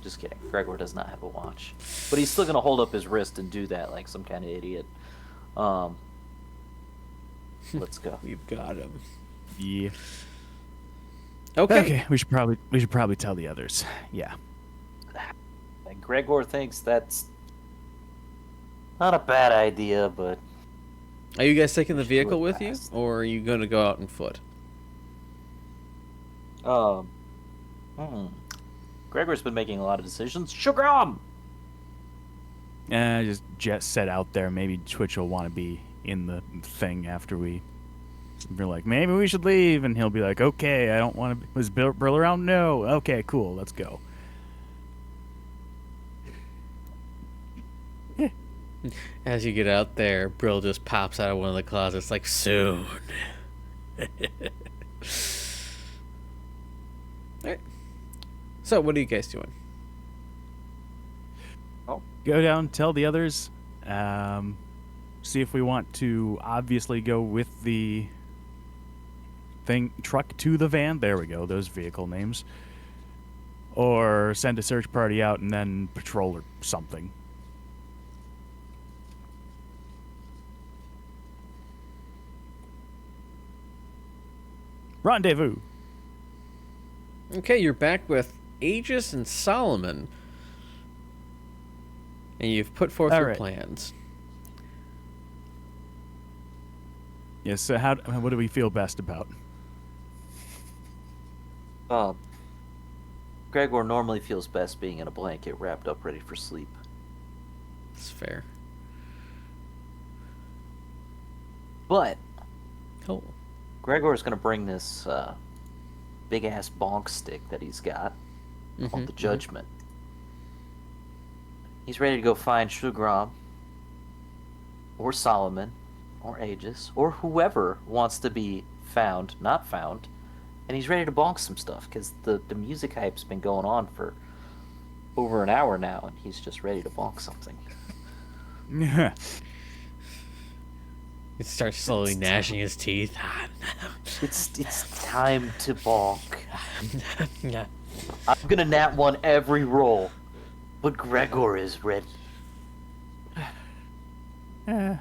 Just kidding. Gregor does not have a watch, but he's still gonna hold up his wrist and do that like some kind of idiot. Let's go. We've got him. Yeah. Okay. We should probably tell the others. Yeah. And Gregor thinks that's not a bad idea, but Are you guys taking the Should do it vehicle with you, fast. or are you going to go out on foot? Gregor's been making a lot of decisions. Shugram! Just jet set out there. Maybe Twitch will want to be in the thing after we're like, maybe we should leave, and he'll be like, okay, I don't want to. Was Brill around? No. Okay, cool. Let's go. As you get out there, Brill just pops out of one of the closets like, soon. Alright. So, what are you guys doing? Go down, tell the others. See if we want to obviously go with the truck to the van. There we go. Those vehicle names. Or send a search party out and then patrol or something. Rendezvous. Okay, you're back with Aegis and Solomon. And you've put forth your Alright. plans. Yes. So what do we feel best about? Gregor normally feels best being in a blanket wrapped up ready for sleep. That's fair. But Cool. Gregor's gonna bring this big ass bonk stick that he's got called the Judgment. He's ready to go find Shugram, or Solomon, or Aegis, or whoever wants to be found, not found, and he's ready to bonk some stuff because the music hype's been going on for over an hour now, and he's just ready to bonk something. He starts slowly gnashing his teeth. It's time to bonk. I'm gonna nat one every roll, but Gregor is ready. Are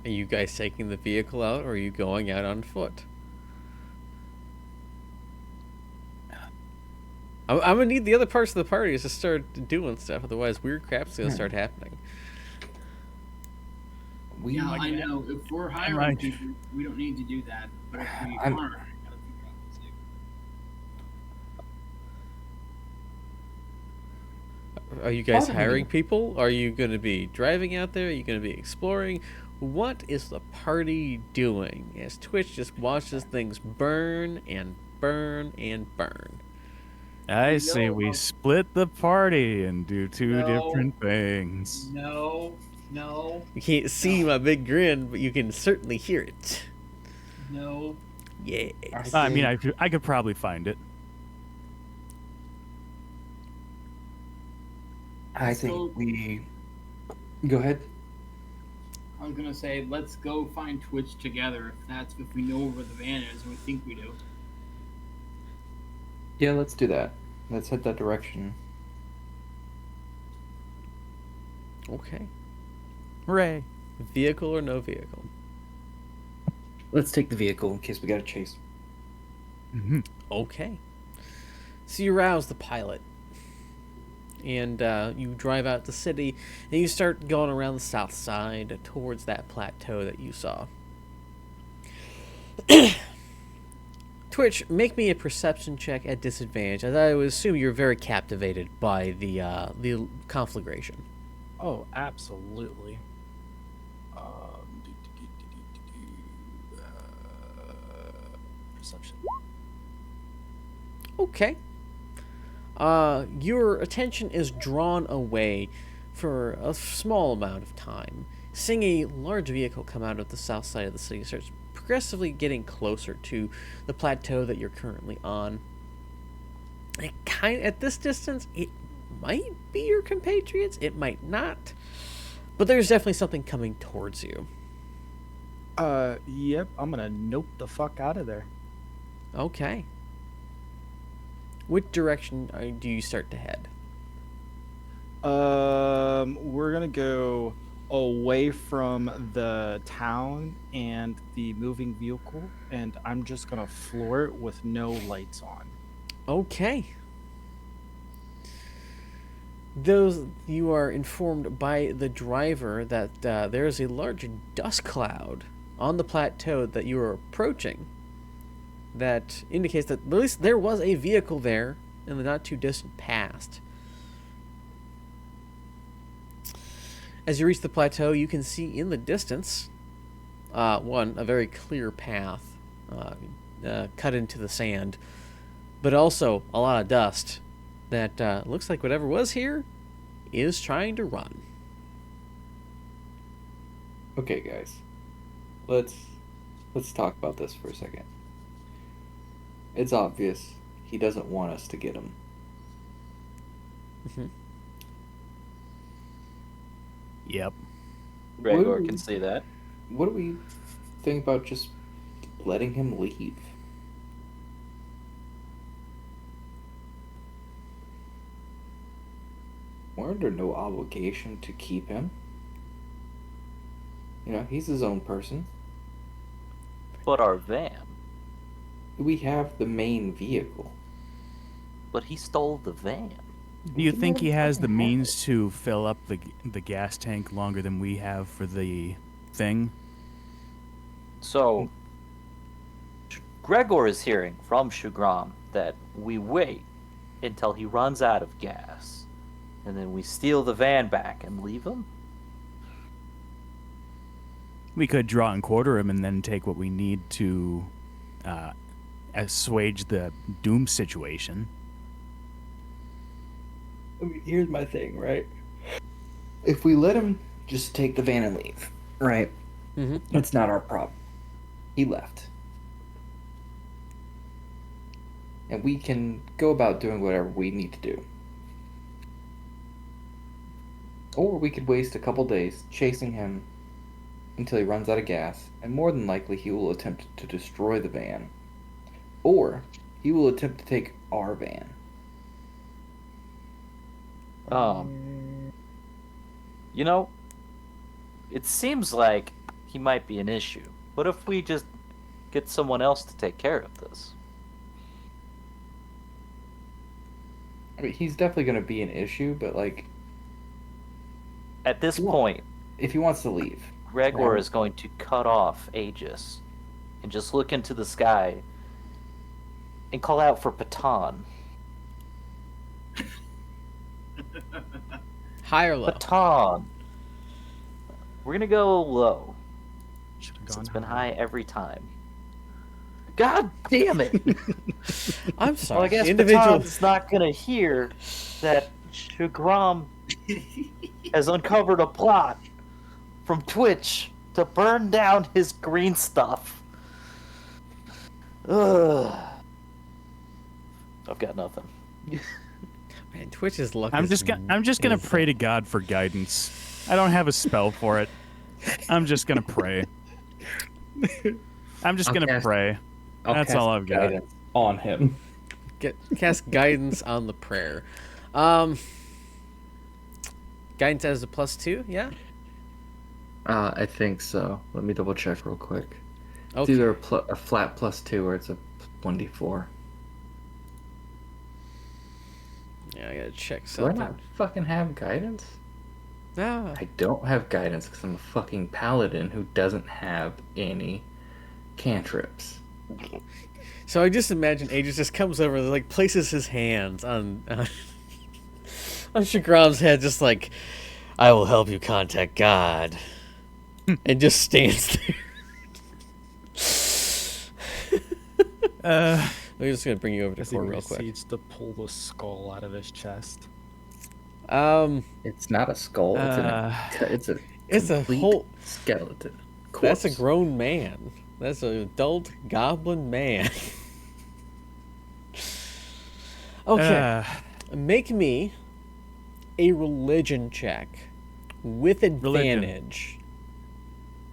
you guys taking the vehicle out, or are you going out on foot? I'm gonna need the other parts of the party to start doing stuff, otherwise weird crap's gonna start happening. Yeah, I know. If we're hiring Right. people, we don't need to do that. But if we I'm- aren't, we gotta figure out what to do. Are you guys Part of me- hiring people? Are you gonna be driving out there? Are you gonna be exploring? What is the party doing as Twitch just watches things burn and burn and burn? I say we No. split the party and do two No. different things. No, You can't see my big grin, but you can certainly hear it. no. Yeah. I mean, I could probably find it. I So- think we. Go ahead. I was gonna say, let's go find Twitch together if we know where the van is, and we think we do. Yeah, let's do that. Let's head that direction. Okay. Hooray! Vehicle or no vehicle? Let's take the vehicle in case we gotta chase. Okay. So you rouse the pilot, and you drive out the city, and you start going around the south side towards that plateau that you saw. Twitch, make me a perception check at disadvantage, as I would assume you're very captivated by the conflagration. Oh, absolutely. Perception. Okay. Your attention is drawn away for a small amount of time, seeing a large vehicle come out of the south side of the city. Starts progressively getting closer to the plateau that you're currently on. At this distance, it might be your compatriots, it might not, but there's definitely something coming towards you. Yep, I'm gonna nope the fuck out of there. Okay. Which direction do you start to head? We're gonna go away from the town and the moving vehicle, and I'm just gonna floor it with no lights on. Okay. You are informed by the driver that there is a large dust cloud on the plateau that you are approaching. That indicates that at least there was a vehicle there in the not too distant past. As you reach the plateau, you can see in the distance, a very clear path cut into the sand, but also a lot of dust that looks like whatever was here is trying to run. Okay, guys. Let's talk about this for a second. It's obvious he doesn't want us to get him. Yep. Gregor Woo. can see that. What do we think about just letting him leave? We're under no obligation to keep him. You know, he's his own person. But our van. We have the main vehicle. But he stole the van. Do you can think he never has the fucking have means to fill up the gas tank longer than we have for the thing? So, Gregor is hearing from Shugram that we wait until he runs out of gas, and then we steal the van back and leave him? We could draw and quarter him and then take what we need to assuage the doom situation. I mean, here's my thing, right? If we let him just take the van and leave, right? Mm-hmm. It's not our problem. He left. And we can go about doing whatever we need to do. Or we could waste a couple days chasing him until he runs out of gas, and more than likely he will attempt to destroy the van. Or he will attempt to take our van. You know, it seems like he might be an issue. What if we just get someone else to take care of this? I mean, he's definitely going to be an issue, but like, At this Well- point, if he wants to leave, Gregor Right. is going to cut off Aegis and just look into the sky and call out for Patan. High or low? Patan! We're gonna go low. Should've Since gone it's been high. high every time. God damn it! I'm Well, sorry. I guess Individual. Patan's not gonna hear that Shagram has uncovered a plot from Twitch to burn down his green stuff. Ugh. I've got nothing. Man, Twitch's luck. I'm is just gonna is- pray to God for guidance. I don't have a spell for it. I'm just gonna pray. I'm just I'll gonna cast- pray. I'll That's cast all I've got. guidance on him. Cast guidance on the prayer. Guidance as a +2, yeah. I think so. Let me double check real quick. It's Okay. either a flat +2 or it's a 1d4. Yeah, I gotta check Do I something. not fucking have guidance? Ah, I don't have guidance because I'm a fucking paladin who doesn't have any cantrips. so I just imagine Aegis just comes over and like places his hands on on Shagram's head, just like, I will help you contact God, and just stands there. I'm just gonna bring you over to As he court real quick. proceeds to pull the skull out of his chest. It's not a skull. It's It's a complete whole. skeleton. That's a Corpse. grown man. That's an adult goblin man. Okay. Make me a religion check with Religion. advantage.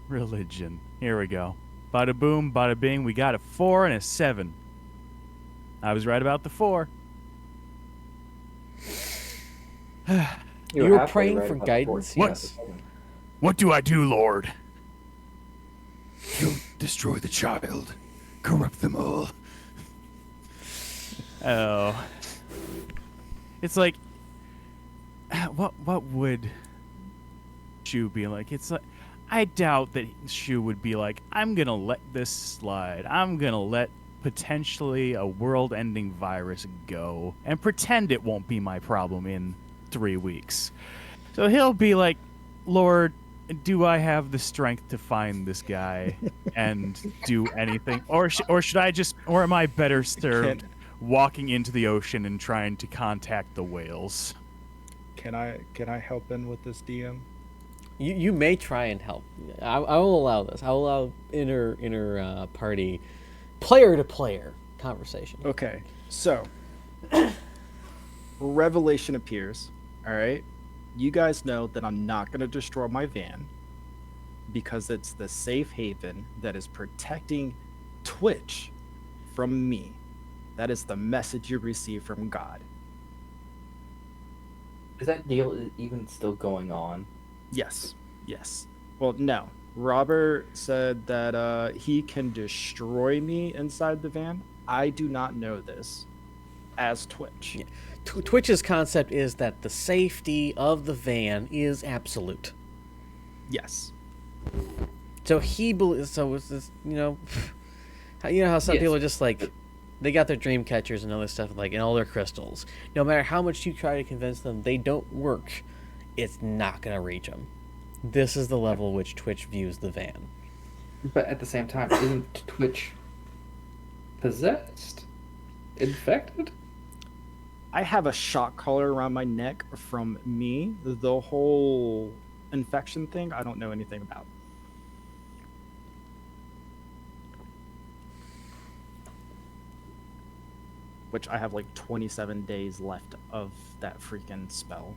Religion. Here we go. Bada boom, bada bing. We got a 4 and a 7. I was right about the 4. You were praying for guidance? What? Yes. What do I do, Lord? You destroy the child, corrupt them all. Oh, it's like, what would Shu be like? It's like, I doubt that Shu would be like, I'm gonna let this slide. I'm gonna let potentially a world-ending virus go and pretend it won't be my problem in 3 weeks. So he'll be like, Lord, do I have the strength to find this guy and do anything, or should I just, or am I better served walking into the ocean and trying to contact the whales? Can I help in with this, DM? You may try and help. I will allow this. I will allow inner party, player to player conversation. Okay, so revelation appears. All right, you guys know that I'm not going to destroy my van because it's the safe haven that is protecting Twitch from me. That is the message you receive from God. Is that deal even still going on? Yes. Well, no. Robert said that he can destroy me inside the van. I do not know this as Twitch. Yeah. Twitch's concept is that the safety of the van is absolute. Yes. So he believes. So it's this, you know how some Yes. people are just like, they got their dream catchers and other stuff and all their crystals. No matter how much you try to convince them they don't work, it's not gonna reach them. This is the level which Twitch views the van. But at the same time, isn't Twitch possessed? Infected? I have a shock collar around my neck from me. The whole infection thing, I don't know anything about. Which I have like 27 days left of that freaking spell.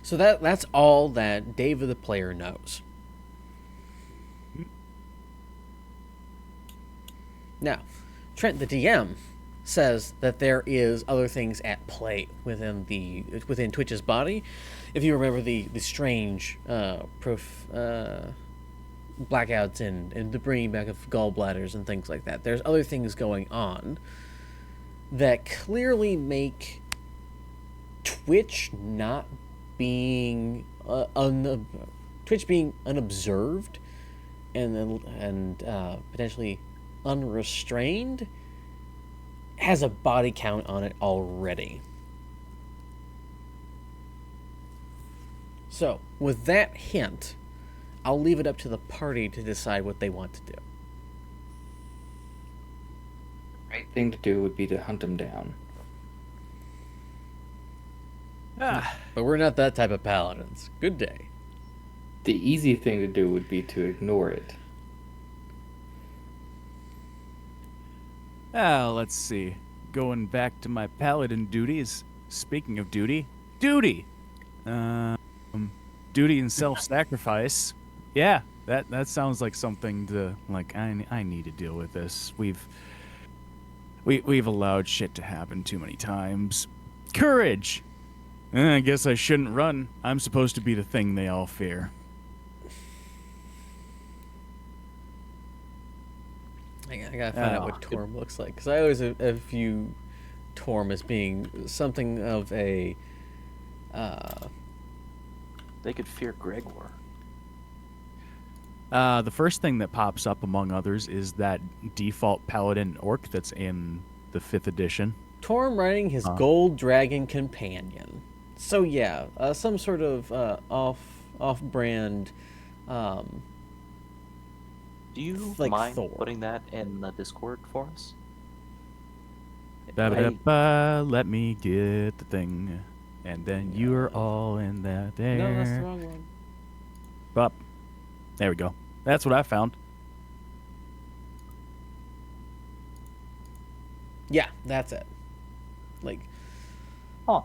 So that's all that David the player knows. Now, Trent the DM says that there is other things at play within Twitch's body. If you remember the strange blackouts and the bringing back of gallbladders and things like that, there's other things going on that clearly make Twitch not being Twitch being unobserved and potentially unrestrained has a body count on it already. So, with that hint, I'll leave it up to the party to decide what they want to do. The right thing to do would be to hunt him down. But we're not that type of paladins. Good day. The easy thing to do would be to ignore it. Let's see. Going back to my paladin duties. Speaking of duty, duty and self-sacrifice. Yeah, that sounds like something to I need to deal with this. We've allowed shit to happen too many times. Courage. I guess I shouldn't run. I'm supposed to be the thing they all fear. I gotta find out what Torm looks like, because I always view Torm as being something of a. They could fear Gregor. The first thing that pops up, among others, is that default paladin orc that's in the 5th edition. Torm riding his gold dragon companion. So yeah, some sort of off-brand. Do you like mind Thor. putting that in the Discord for us? Let me get the thing, and then you're all in that there. No, that's the wrong one. Up. There we go. That's what I found. Yeah, that's it. Huh.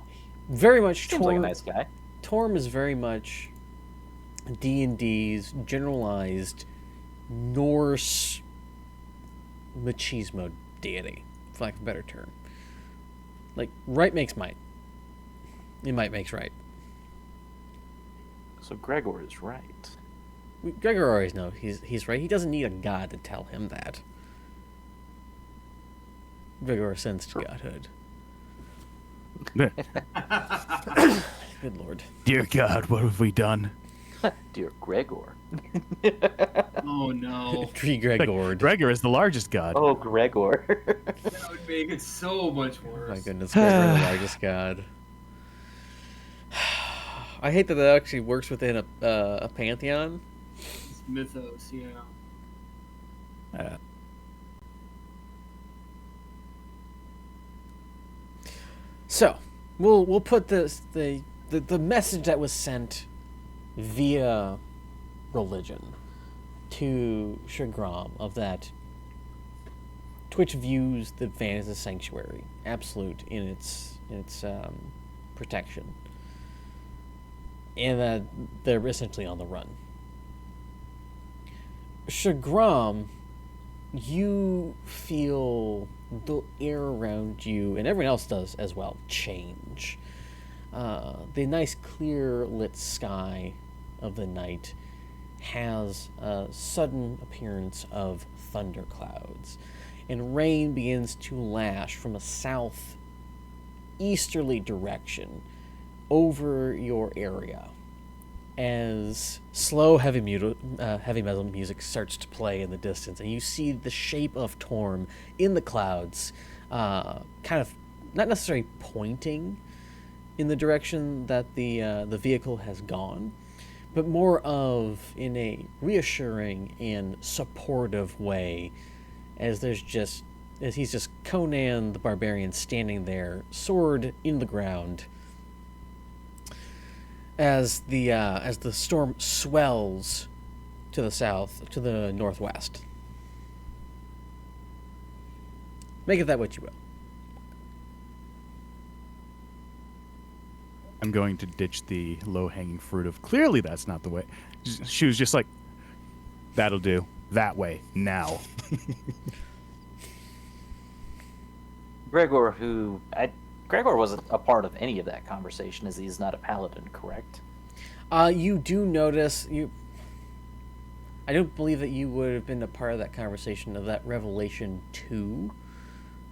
Very much Seems like a nice guy. Torm is very much D&D's generalized Norse machismo deity, for lack of a better term. Right makes might. And might makes right. So Gregor is right. Gregor always knows he's right. He doesn't need a god to tell him that. Gregor sensed godhood. Good lord. Dear God, what have we done? Dear Gregor. Oh no. Tree Gregor. Gregor is the largest god. Oh, Gregor. That would make it so much worse. My goodness, Gregor, the largest god. I hate that actually works within a pantheon. It's mythos, yeah. So, we'll put the message that was sent via religion to Shagram of that Twitch views the van as a sanctuary, absolute in its protection, and that they're essentially on the run. Shagram, you feel the air around you, and everyone else does as well, change. The nice clear lit sky of the night has a sudden appearance of thunderclouds, and rain begins to lash from a southeasterly direction over your area. as slow heavy metal music starts to play in the distance, and you see the shape of Torm in the clouds, kind of not necessarily pointing in the direction that the vehicle has gone, but more of in a reassuring and supportive way, as he's just Conan the Barbarian standing there, sword in the ground, as the storm swells to the northwest. Make of that what you will. I'm going to ditch the low-hanging fruit of clearly that's not the way. She was just like, that'll do. That way. Now. Gregor, Gregor wasn't a part of any of that conversation, as he's not a paladin, correct? You do notice I don't believe that you would have been a part of that conversation of that revelation to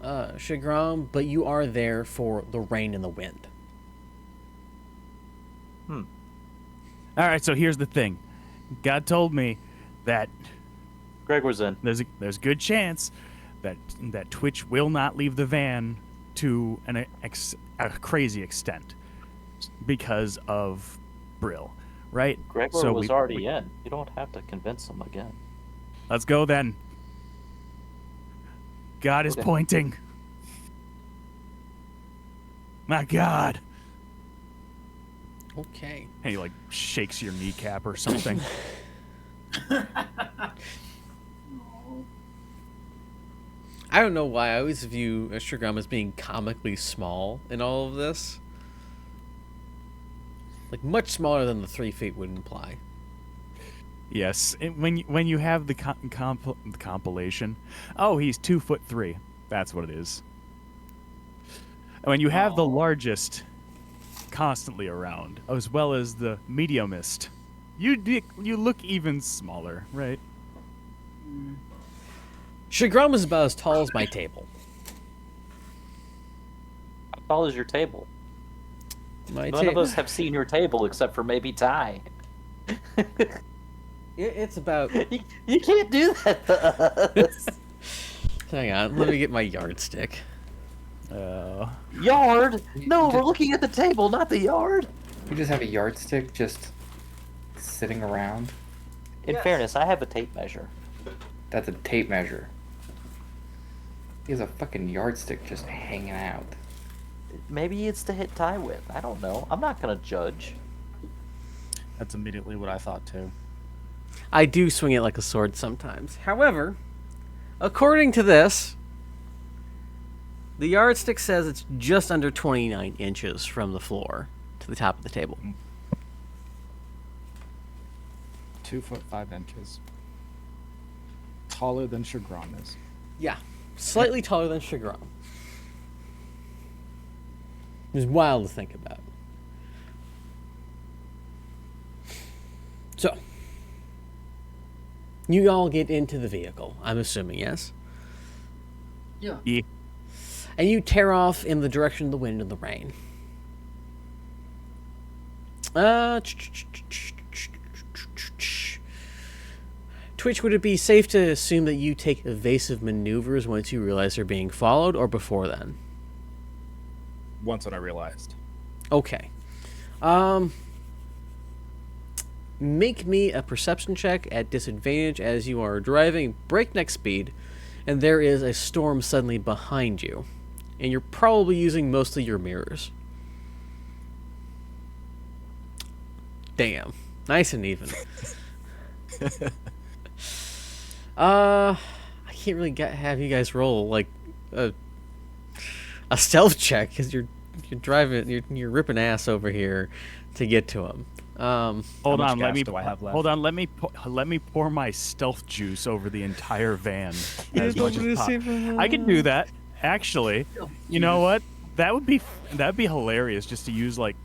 Shagram, but you are there for the rain and the wind. All right, so here's the thing. God told me that Gregor's in. there's a good chance that Twitch will not leave the van to a crazy extent because of Brill, right? Gregor was already in. You don't have to convince him again. Let's go then. God is Okay. pointing. My God. Okay. And he like shakes your kneecap or something. I don't know why I always view Shagram as being comically small in all of this. Like much smaller than the 3 feet would imply. Yes, when you have the compilation, oh, he's 2'3". That's what it is. And when you have the largest constantly around, as well as the mediumist, you look even smaller, right? Shagram is about as tall as my table. How tall is your table? My None of us have seen your table except for maybe Ty. It's about... You can't do that to us. Hang on, let me get my yardstick. Yard? No, we're looking at the table, not the yard. You just have a yardstick just sitting around. In fairness, I have a tape measure. That's a tape measure. He has a fucking yardstick just hanging out. Maybe it's to hit Ty with. I don't know. I'm not gonna judge. That's immediately what I thought too. I do swing it like a sword sometimes. However, according to this, the yardstick says it's just under 29 inches from the floor to the top of the table. 2'5". Taller than Shagron is. Yeah, slightly taller than Shagram. It's wild to think about. So, you all get into the vehicle, I'm assuming, yes? Yeah. Yeah. And you tear off in the direction of the wind and the rain. Twitch, would it be safe to assume that you take evasive maneuvers once you realize you're being followed, or before then? Once when I realized. Okay. Make me a perception check at disadvantage as you are driving breakneck speed, and there is a storm suddenly behind you, and you're probably using mostly your mirrors. Damn. Nice and even. I can't really have you guys roll like a stealth check because you're driving, you're ripping ass over here to get to him. Hold on, gas do I have left? Hold on, let me pour my stealth juice over the entire van as much as possible. I can do that. Actually, you know what? That'd be hilarious just to use like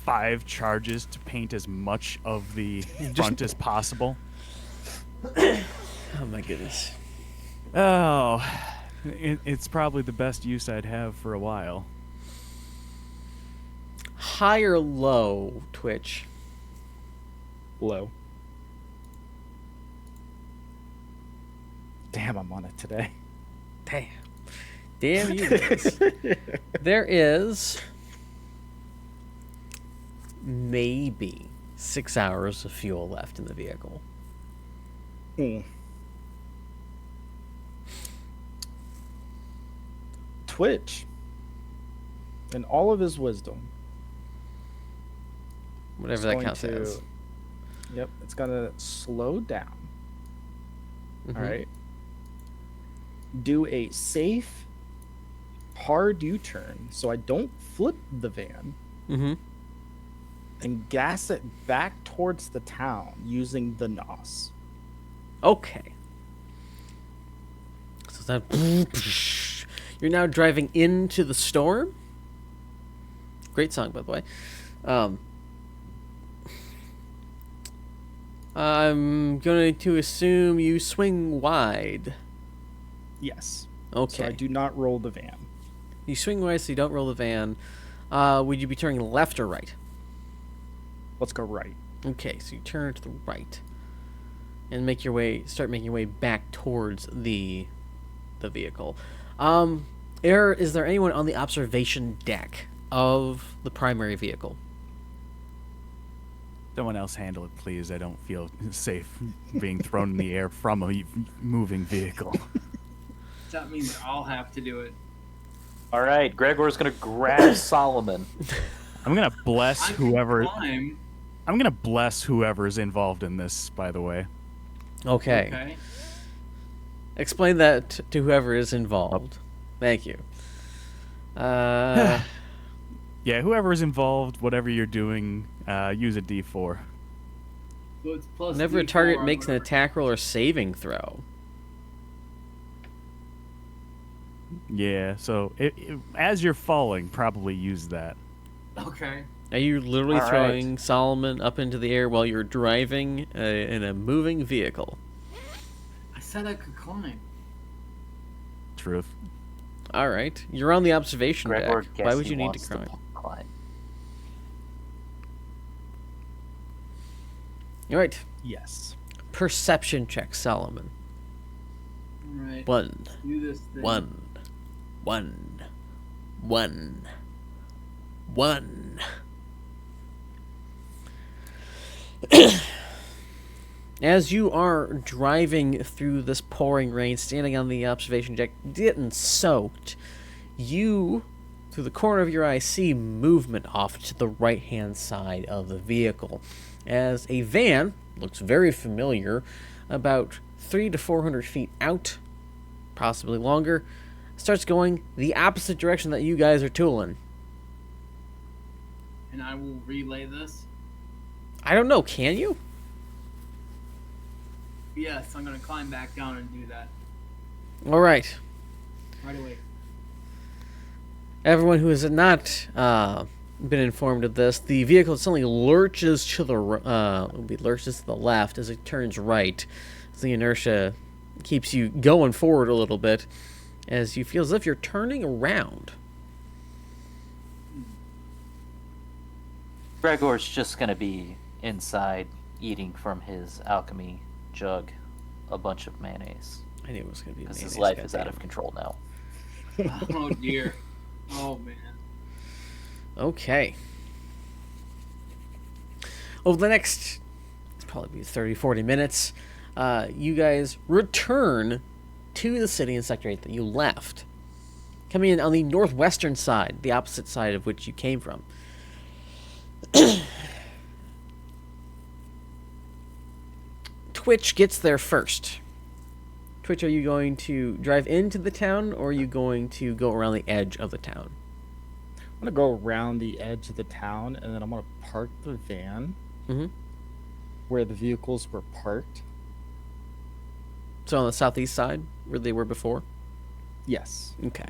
5 charges to paint as much of the front as possible. Oh my goodness. Oh, it's probably the best use I'd have for a while. High or low, Twitch? Low. Damn, I'm on it today. Damn. Damn you guys. There is maybe 6 hours of fuel left in the vehicle. Twitch, in all of his wisdom, Whatever is that going counts to- as. Yep, it's gonna slow down. Mhm. All right. Do a safe, hard U-turn so I don't flip the van, Mm-hmm. and gas it back towards the town using the NOS. Okay. So that you're now driving into the storm. Great song, by the way. I'm going to assume you swing wide. Yes. Okay. So I do not roll the van. You swing wide, so you don't roll the van. Would you be turning left or right? Let's go right. Okay, so you turn to the right and start making your way back towards the vehicle. Is there anyone on the observation deck of the primary vehicle? Someone else handle it, please. I don't feel safe being thrown in the air from a moving vehicle. That means I'll have to do it. All right, Gregor's gonna grab Solomon. I'm gonna bless I can whoever. climb. I'm gonna bless whoever's involved in this. By the way, Okay. Okay. Explain that to whoever is involved. Thank you. yeah, whoever's involved, whatever you're doing, use a D4. So it's plus Whenever a D4 target or makes an whatever. attack roll or saving throw. Yeah, so as you're falling, probably use that. Okay. Are you literally All right. throwing Solomon up into the air while you're driving in a moving vehicle? I said I could climb. Truth. All right. You're on the observation Gregor, deck. guess Why would he you need wants to climb? climb. All right. Yes. Perception check, Solomon. All right. One. Do this thing. One. As you are driving through this pouring rain, standing on the observation deck, getting soaked, you, through the corner of your eye, see movement off to the right-hand side of the vehicle. As a van, looks very familiar, about 300 to 400 feet out, possibly longer, starts going the opposite direction that you guys are tooling. And I will relay this. I don't know, can you? Yes, I'm gonna climb back down and do that All right. right away. Everyone who has not been informed of this, the vehicle suddenly lurches to the lurches to the left as it turns right. As the inertia keeps you going forward a little bit, as you feel as if you're turning around. Gregor's just gonna be inside eating from his alchemy jug a bunch of mayonnaise I knew it was going to be because mayonnaise. his life is out goddamn. of control now. Oh dear. Oh man. Okay. Over the next, it's probably be 30, 40 minutes, you guys return to the city in Sector 8 that you left. Coming in on the northwestern side, the opposite side of which you came from. Twitch gets there first. Twitch, are you going to drive into the town, or are you going to go around the edge of the town? I'm gonna go around the edge of the town, and then I'm gonna park the van Mhm. where the vehicles were parked. So on the southeast side, where they were before? Yes. Okay.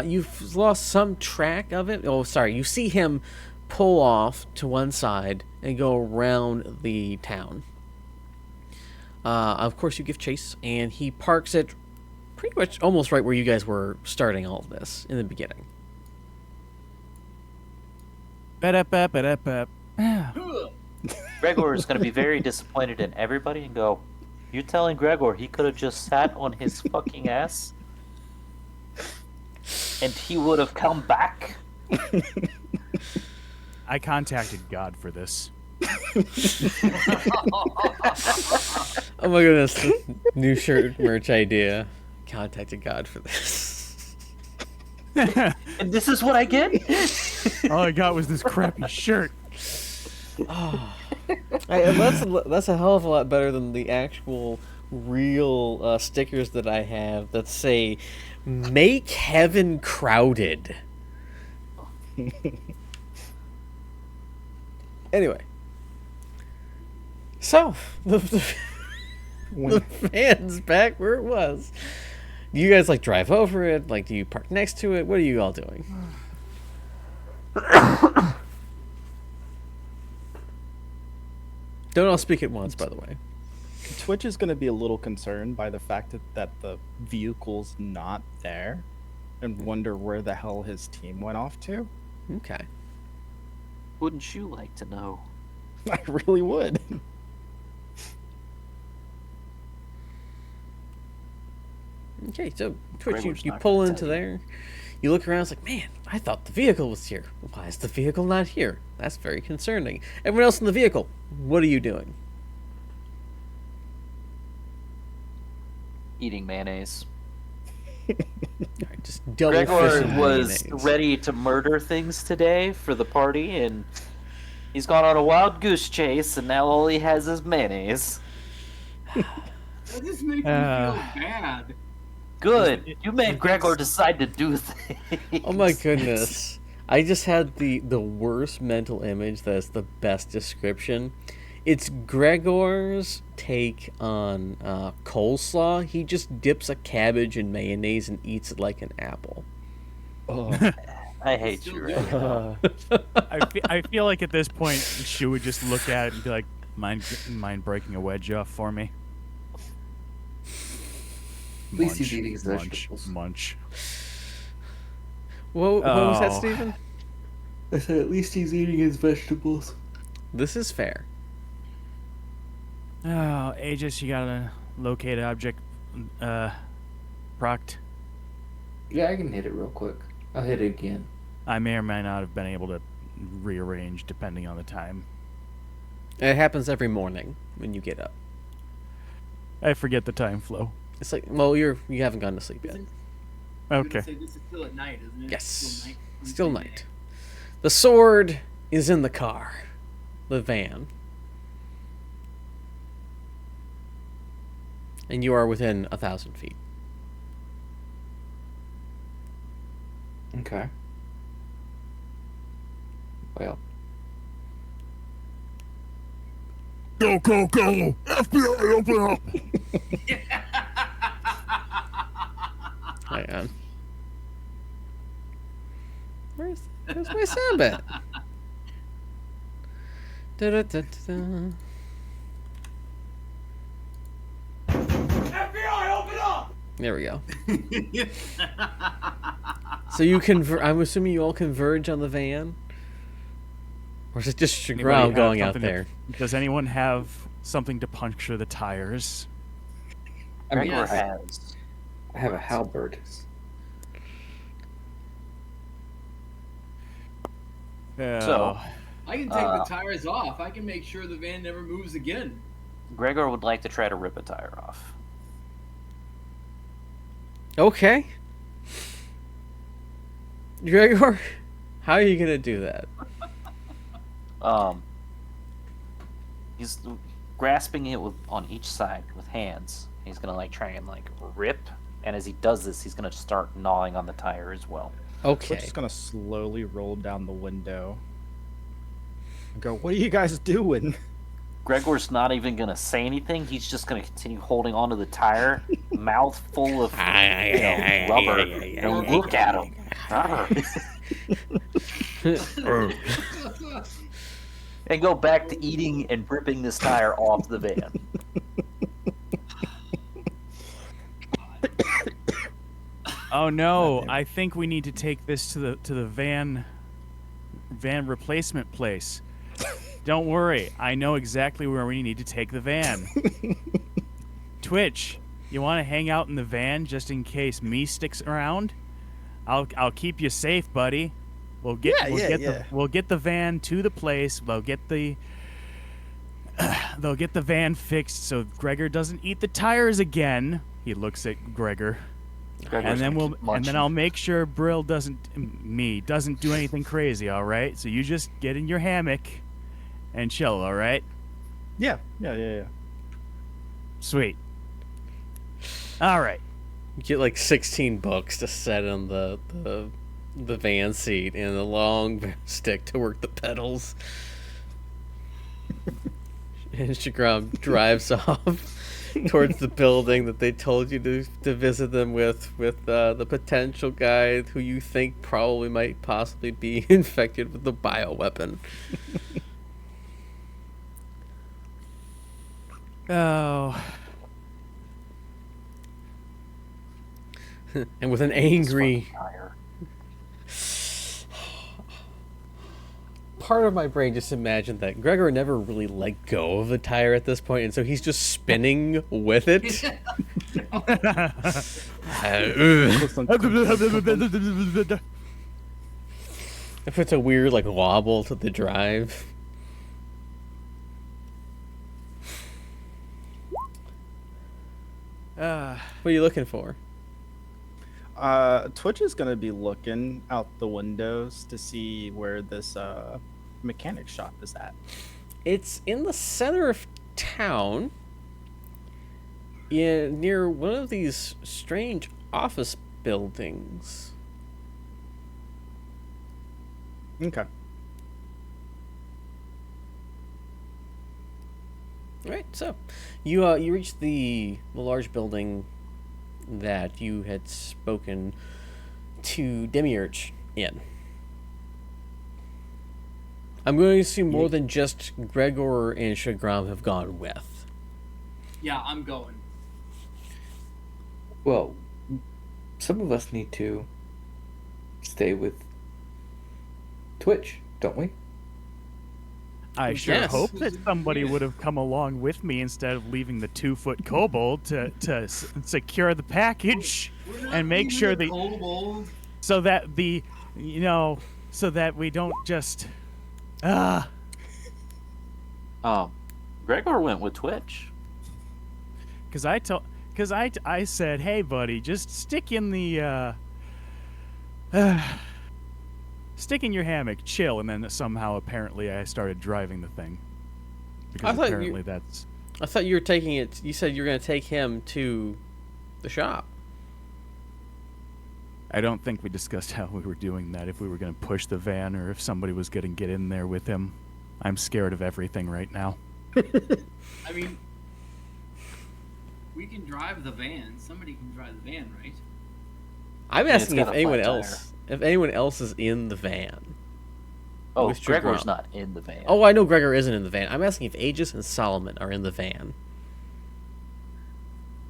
You've lost some track of it. Oh, sorry. You see him pull off to one side and go around the town. Of course, you give chase, and he parks it pretty much almost right where you guys were starting all of this in the beginning. Ba-da-ba-ba-da-ba. Gregor is going to be very disappointed in everybody and go, "You're telling Gregor he could have just sat on his fucking ass and he would have come back?" I contacted God for this. Oh my goodness. New shirt merch idea. Contacted God for this. And this is what I get? All I got was this crappy shirt. That's a hell of a lot better than the actual real stickers that I have that say "Make Heaven Crowded." Anyway, so the van's back where it was. Do you guys like drive over it? Like, do you park next to it? What are you all doing? Don't all speak at once, by the way. Twitch is going to be a little concerned by the fact that the vehicle's not there and wonder where the hell his team went off to. Okay. Wouldn't you like to know? I really would. Okay, so Twitch, Gregor's you not pull gonna into tell you. there. You look around, it's like, man, I thought the vehicle was here. Why is the vehicle not here? That's very concerning. Everyone else in the vehicle, what are you doing? Eating mayonnaise. All right, just double Gregor fist was mayonnaise. ready to murder things today for the party, and he's gone on a wild goose chase, and now all he has is mayonnaise. That just makes me feel bad. Good. You made Gregor decide to do things. Oh my goodness. I just had the worst mental image that is the best description. It's Gregor's take on coleslaw. He just dips a cabbage in mayonnaise and eats it like an apple. Oh, I hate you right now. I feel like at this point, she would just look at it and be like, mind breaking a wedge off for me? At least he's eating his munch, vegetables. munch. What was that, Oh. Steven? I said at least he's eating his vegetables. This is fair. Oh, Aegis, you gotta locate object, proct. Yeah, I can hit it real quick. I'll hit it again. I may or may not have been able to rearrange depending on the time. It happens every morning when you get up. I forget the time flow. It's like, well, you haven't gone to sleep yet. I'm gonna Okay. say this is still at night, isn't it? Yes. Still Still night. The sword is in the car. The van. And you are within 1,000 feet. Okay. Well, Go, go, go! FBI, open up! Hang on. Where's my sound bit? Da-da-da-da-da. There we go. So you I'm assuming you all converge on the van? Or is it just Anybody Shagral have going out something to- there? Does anyone have something to puncture the tires? I mean, Gregor Yes. has. I have a halberd. So- I can take the tires off. I can make sure the van never moves again. Gregor would like to try to rip a tire off. Okay. Gregor, how are you going to do that? He's grasping it on each side with hands. He's gonna try and rip, and as he does this, he's gonna start gnawing on the tire as well. Twitch Okay. is gonna slowly roll down the window and go, "What are you guys doing?" Gregor's not even gonna say anything. He's just gonna continue holding onto the tire, mouth full of rubber. And look at him. And go back to eating and ripping this tire off the van. Oh no! I think we need to take this to the van van replacement place. Don't worry, I know exactly where we need to take the van. Twitch, you want to hang out in the van just in case me sticks around? I'll keep you safe, buddy. We'll get the van to the place. They'll get the van fixed so Gregor doesn't eat the tires again. He looks at Gregor. Gregor's And gonna keep munching. then I'll make sure Brill doesn't do anything crazy, all right? So you just get in your hammock and chill, all right? Yeah. Sweet. All right. You get like 16 bucks to set on the van seat and a long stick to work the pedals. And Shagram drives off towards the building that they told you to visit them with the potential guy who you think probably might possibly be infected with the bioweapon. Oh. And with an angry Tire. part of my brain just imagined that Gregor never really let go of the tire at this point, and so he's just spinning with it. It puts a weird like wobble to the drive. What are you looking for? Twitch is gonna be looking out the windows to see where this mechanic shop is at. It's in the center of town, near one of these strange office buildings. Okay. All right, so you reach the large building that you had spoken to Demiurge in. I'm going to assume more than just Gregor and Shagram have gone with. Yeah, I'm going. Well, some of us need to stay with Twitch, don't we? I sure Yes. hope that somebody would have come along with me instead of leaving the 2-foot kobold to secure the package We're not and make leaving sure the that kobold. so that so that we don't just Gregor went with Twitch. because I said, hey buddy, just stick in the stick in your hammock, chill, and then somehow apparently I started driving the thing because thought apparently that's I thought you were taking it. You said you were going to take him to the shop. I don't think we discussed how we were doing that, if we were going to push the van or if somebody was going to get in there with him. I'm scared of everything right now. I mean, we can drive the van. Somebody can drive the van, right? I'm Yeah, it's asking got if a anyone flat else, is in the van. Oh, With Gregor's Shagram. not in the van. Oh, I know Gregor isn't in the van. I'm asking if Aegis and Solomon are in the van.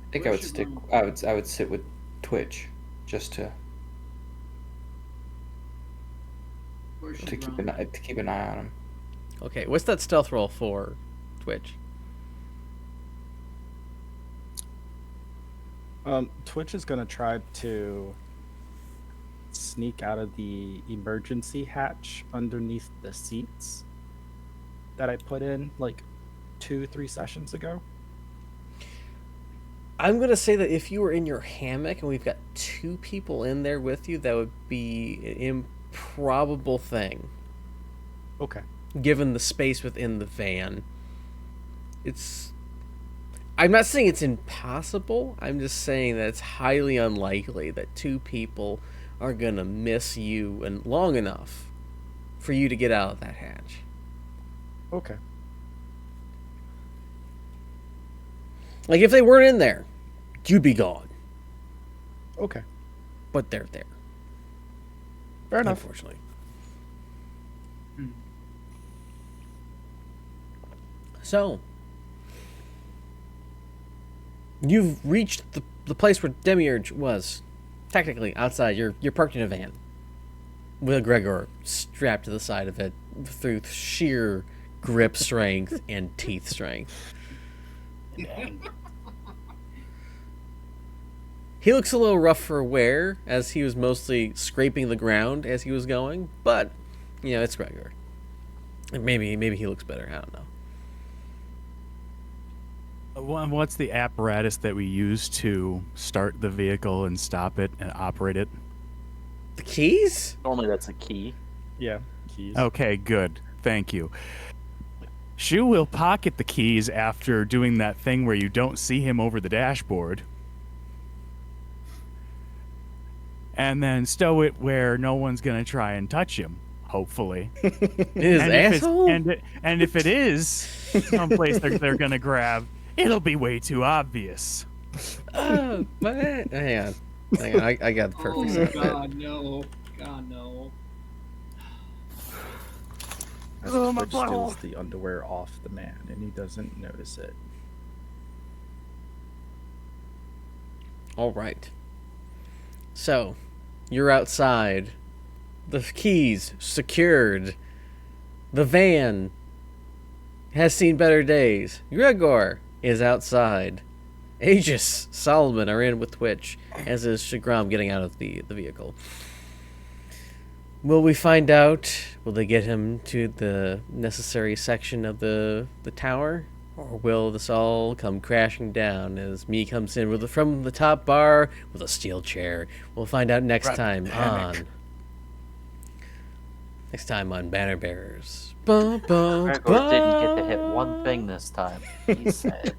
I think Where's your I would sit with Twitch just to Where's keep Shagram? an eye on him. Okay, what's that stealth roll for Twitch? Twitch is gonna try to sneak out of the emergency hatch underneath the seats that I put in like 2-3 sessions ago. I'm going to say that if you were in your hammock and we've got 2 people in there with you, that would be an improbable thing, Okay. given the space within the van. I'm not saying it's impossible. I'm just saying that it's highly unlikely that 2 people are going to miss you and long enough for you to get out of that hatch. Okay. Like, if they weren't in there, you'd be gone. Okay. But they're there, Fair enough. unfortunately. So, you've reached the place where Demiurge was. Technically, outside. You're parked in a van. with Gregor strapped to the side of it through sheer grip strength and teeth strength. He looks a little rough for wear, as he was mostly scraping the ground as he was going, but, you know, it's Gregor. And maybe he looks better, I don't know. What's the apparatus that we use to start the vehicle and stop it and operate it? The keys? Normally that's a key. Yeah, keys. Okay, good. Thank you. Shu will pocket the keys after doing that thing where you don't see him over the dashboard. And then stow it where no one's going to try and touch him, hopefully. His asshole? And if it is someplace they're going to grab, it'll be way too obvious. Oh, but hang on. I got the perfect set. God, no. God, no. Which steals the underwear off the man, and he doesn't notice it. All right. So, you're outside. The keys secured. The van has seen better days. Gregor is outside. Aegis, Solomon are in with Twitch, as is Shagram getting out of the vehicle. Will we find out? Will they get him to the necessary section of the tower? Or will this all come crashing down as me comes in from the top bar with a steel chair? We'll find out next time on Banner Bearers. Bum, bum, Gregor didn't get to hit one thing this time, he said.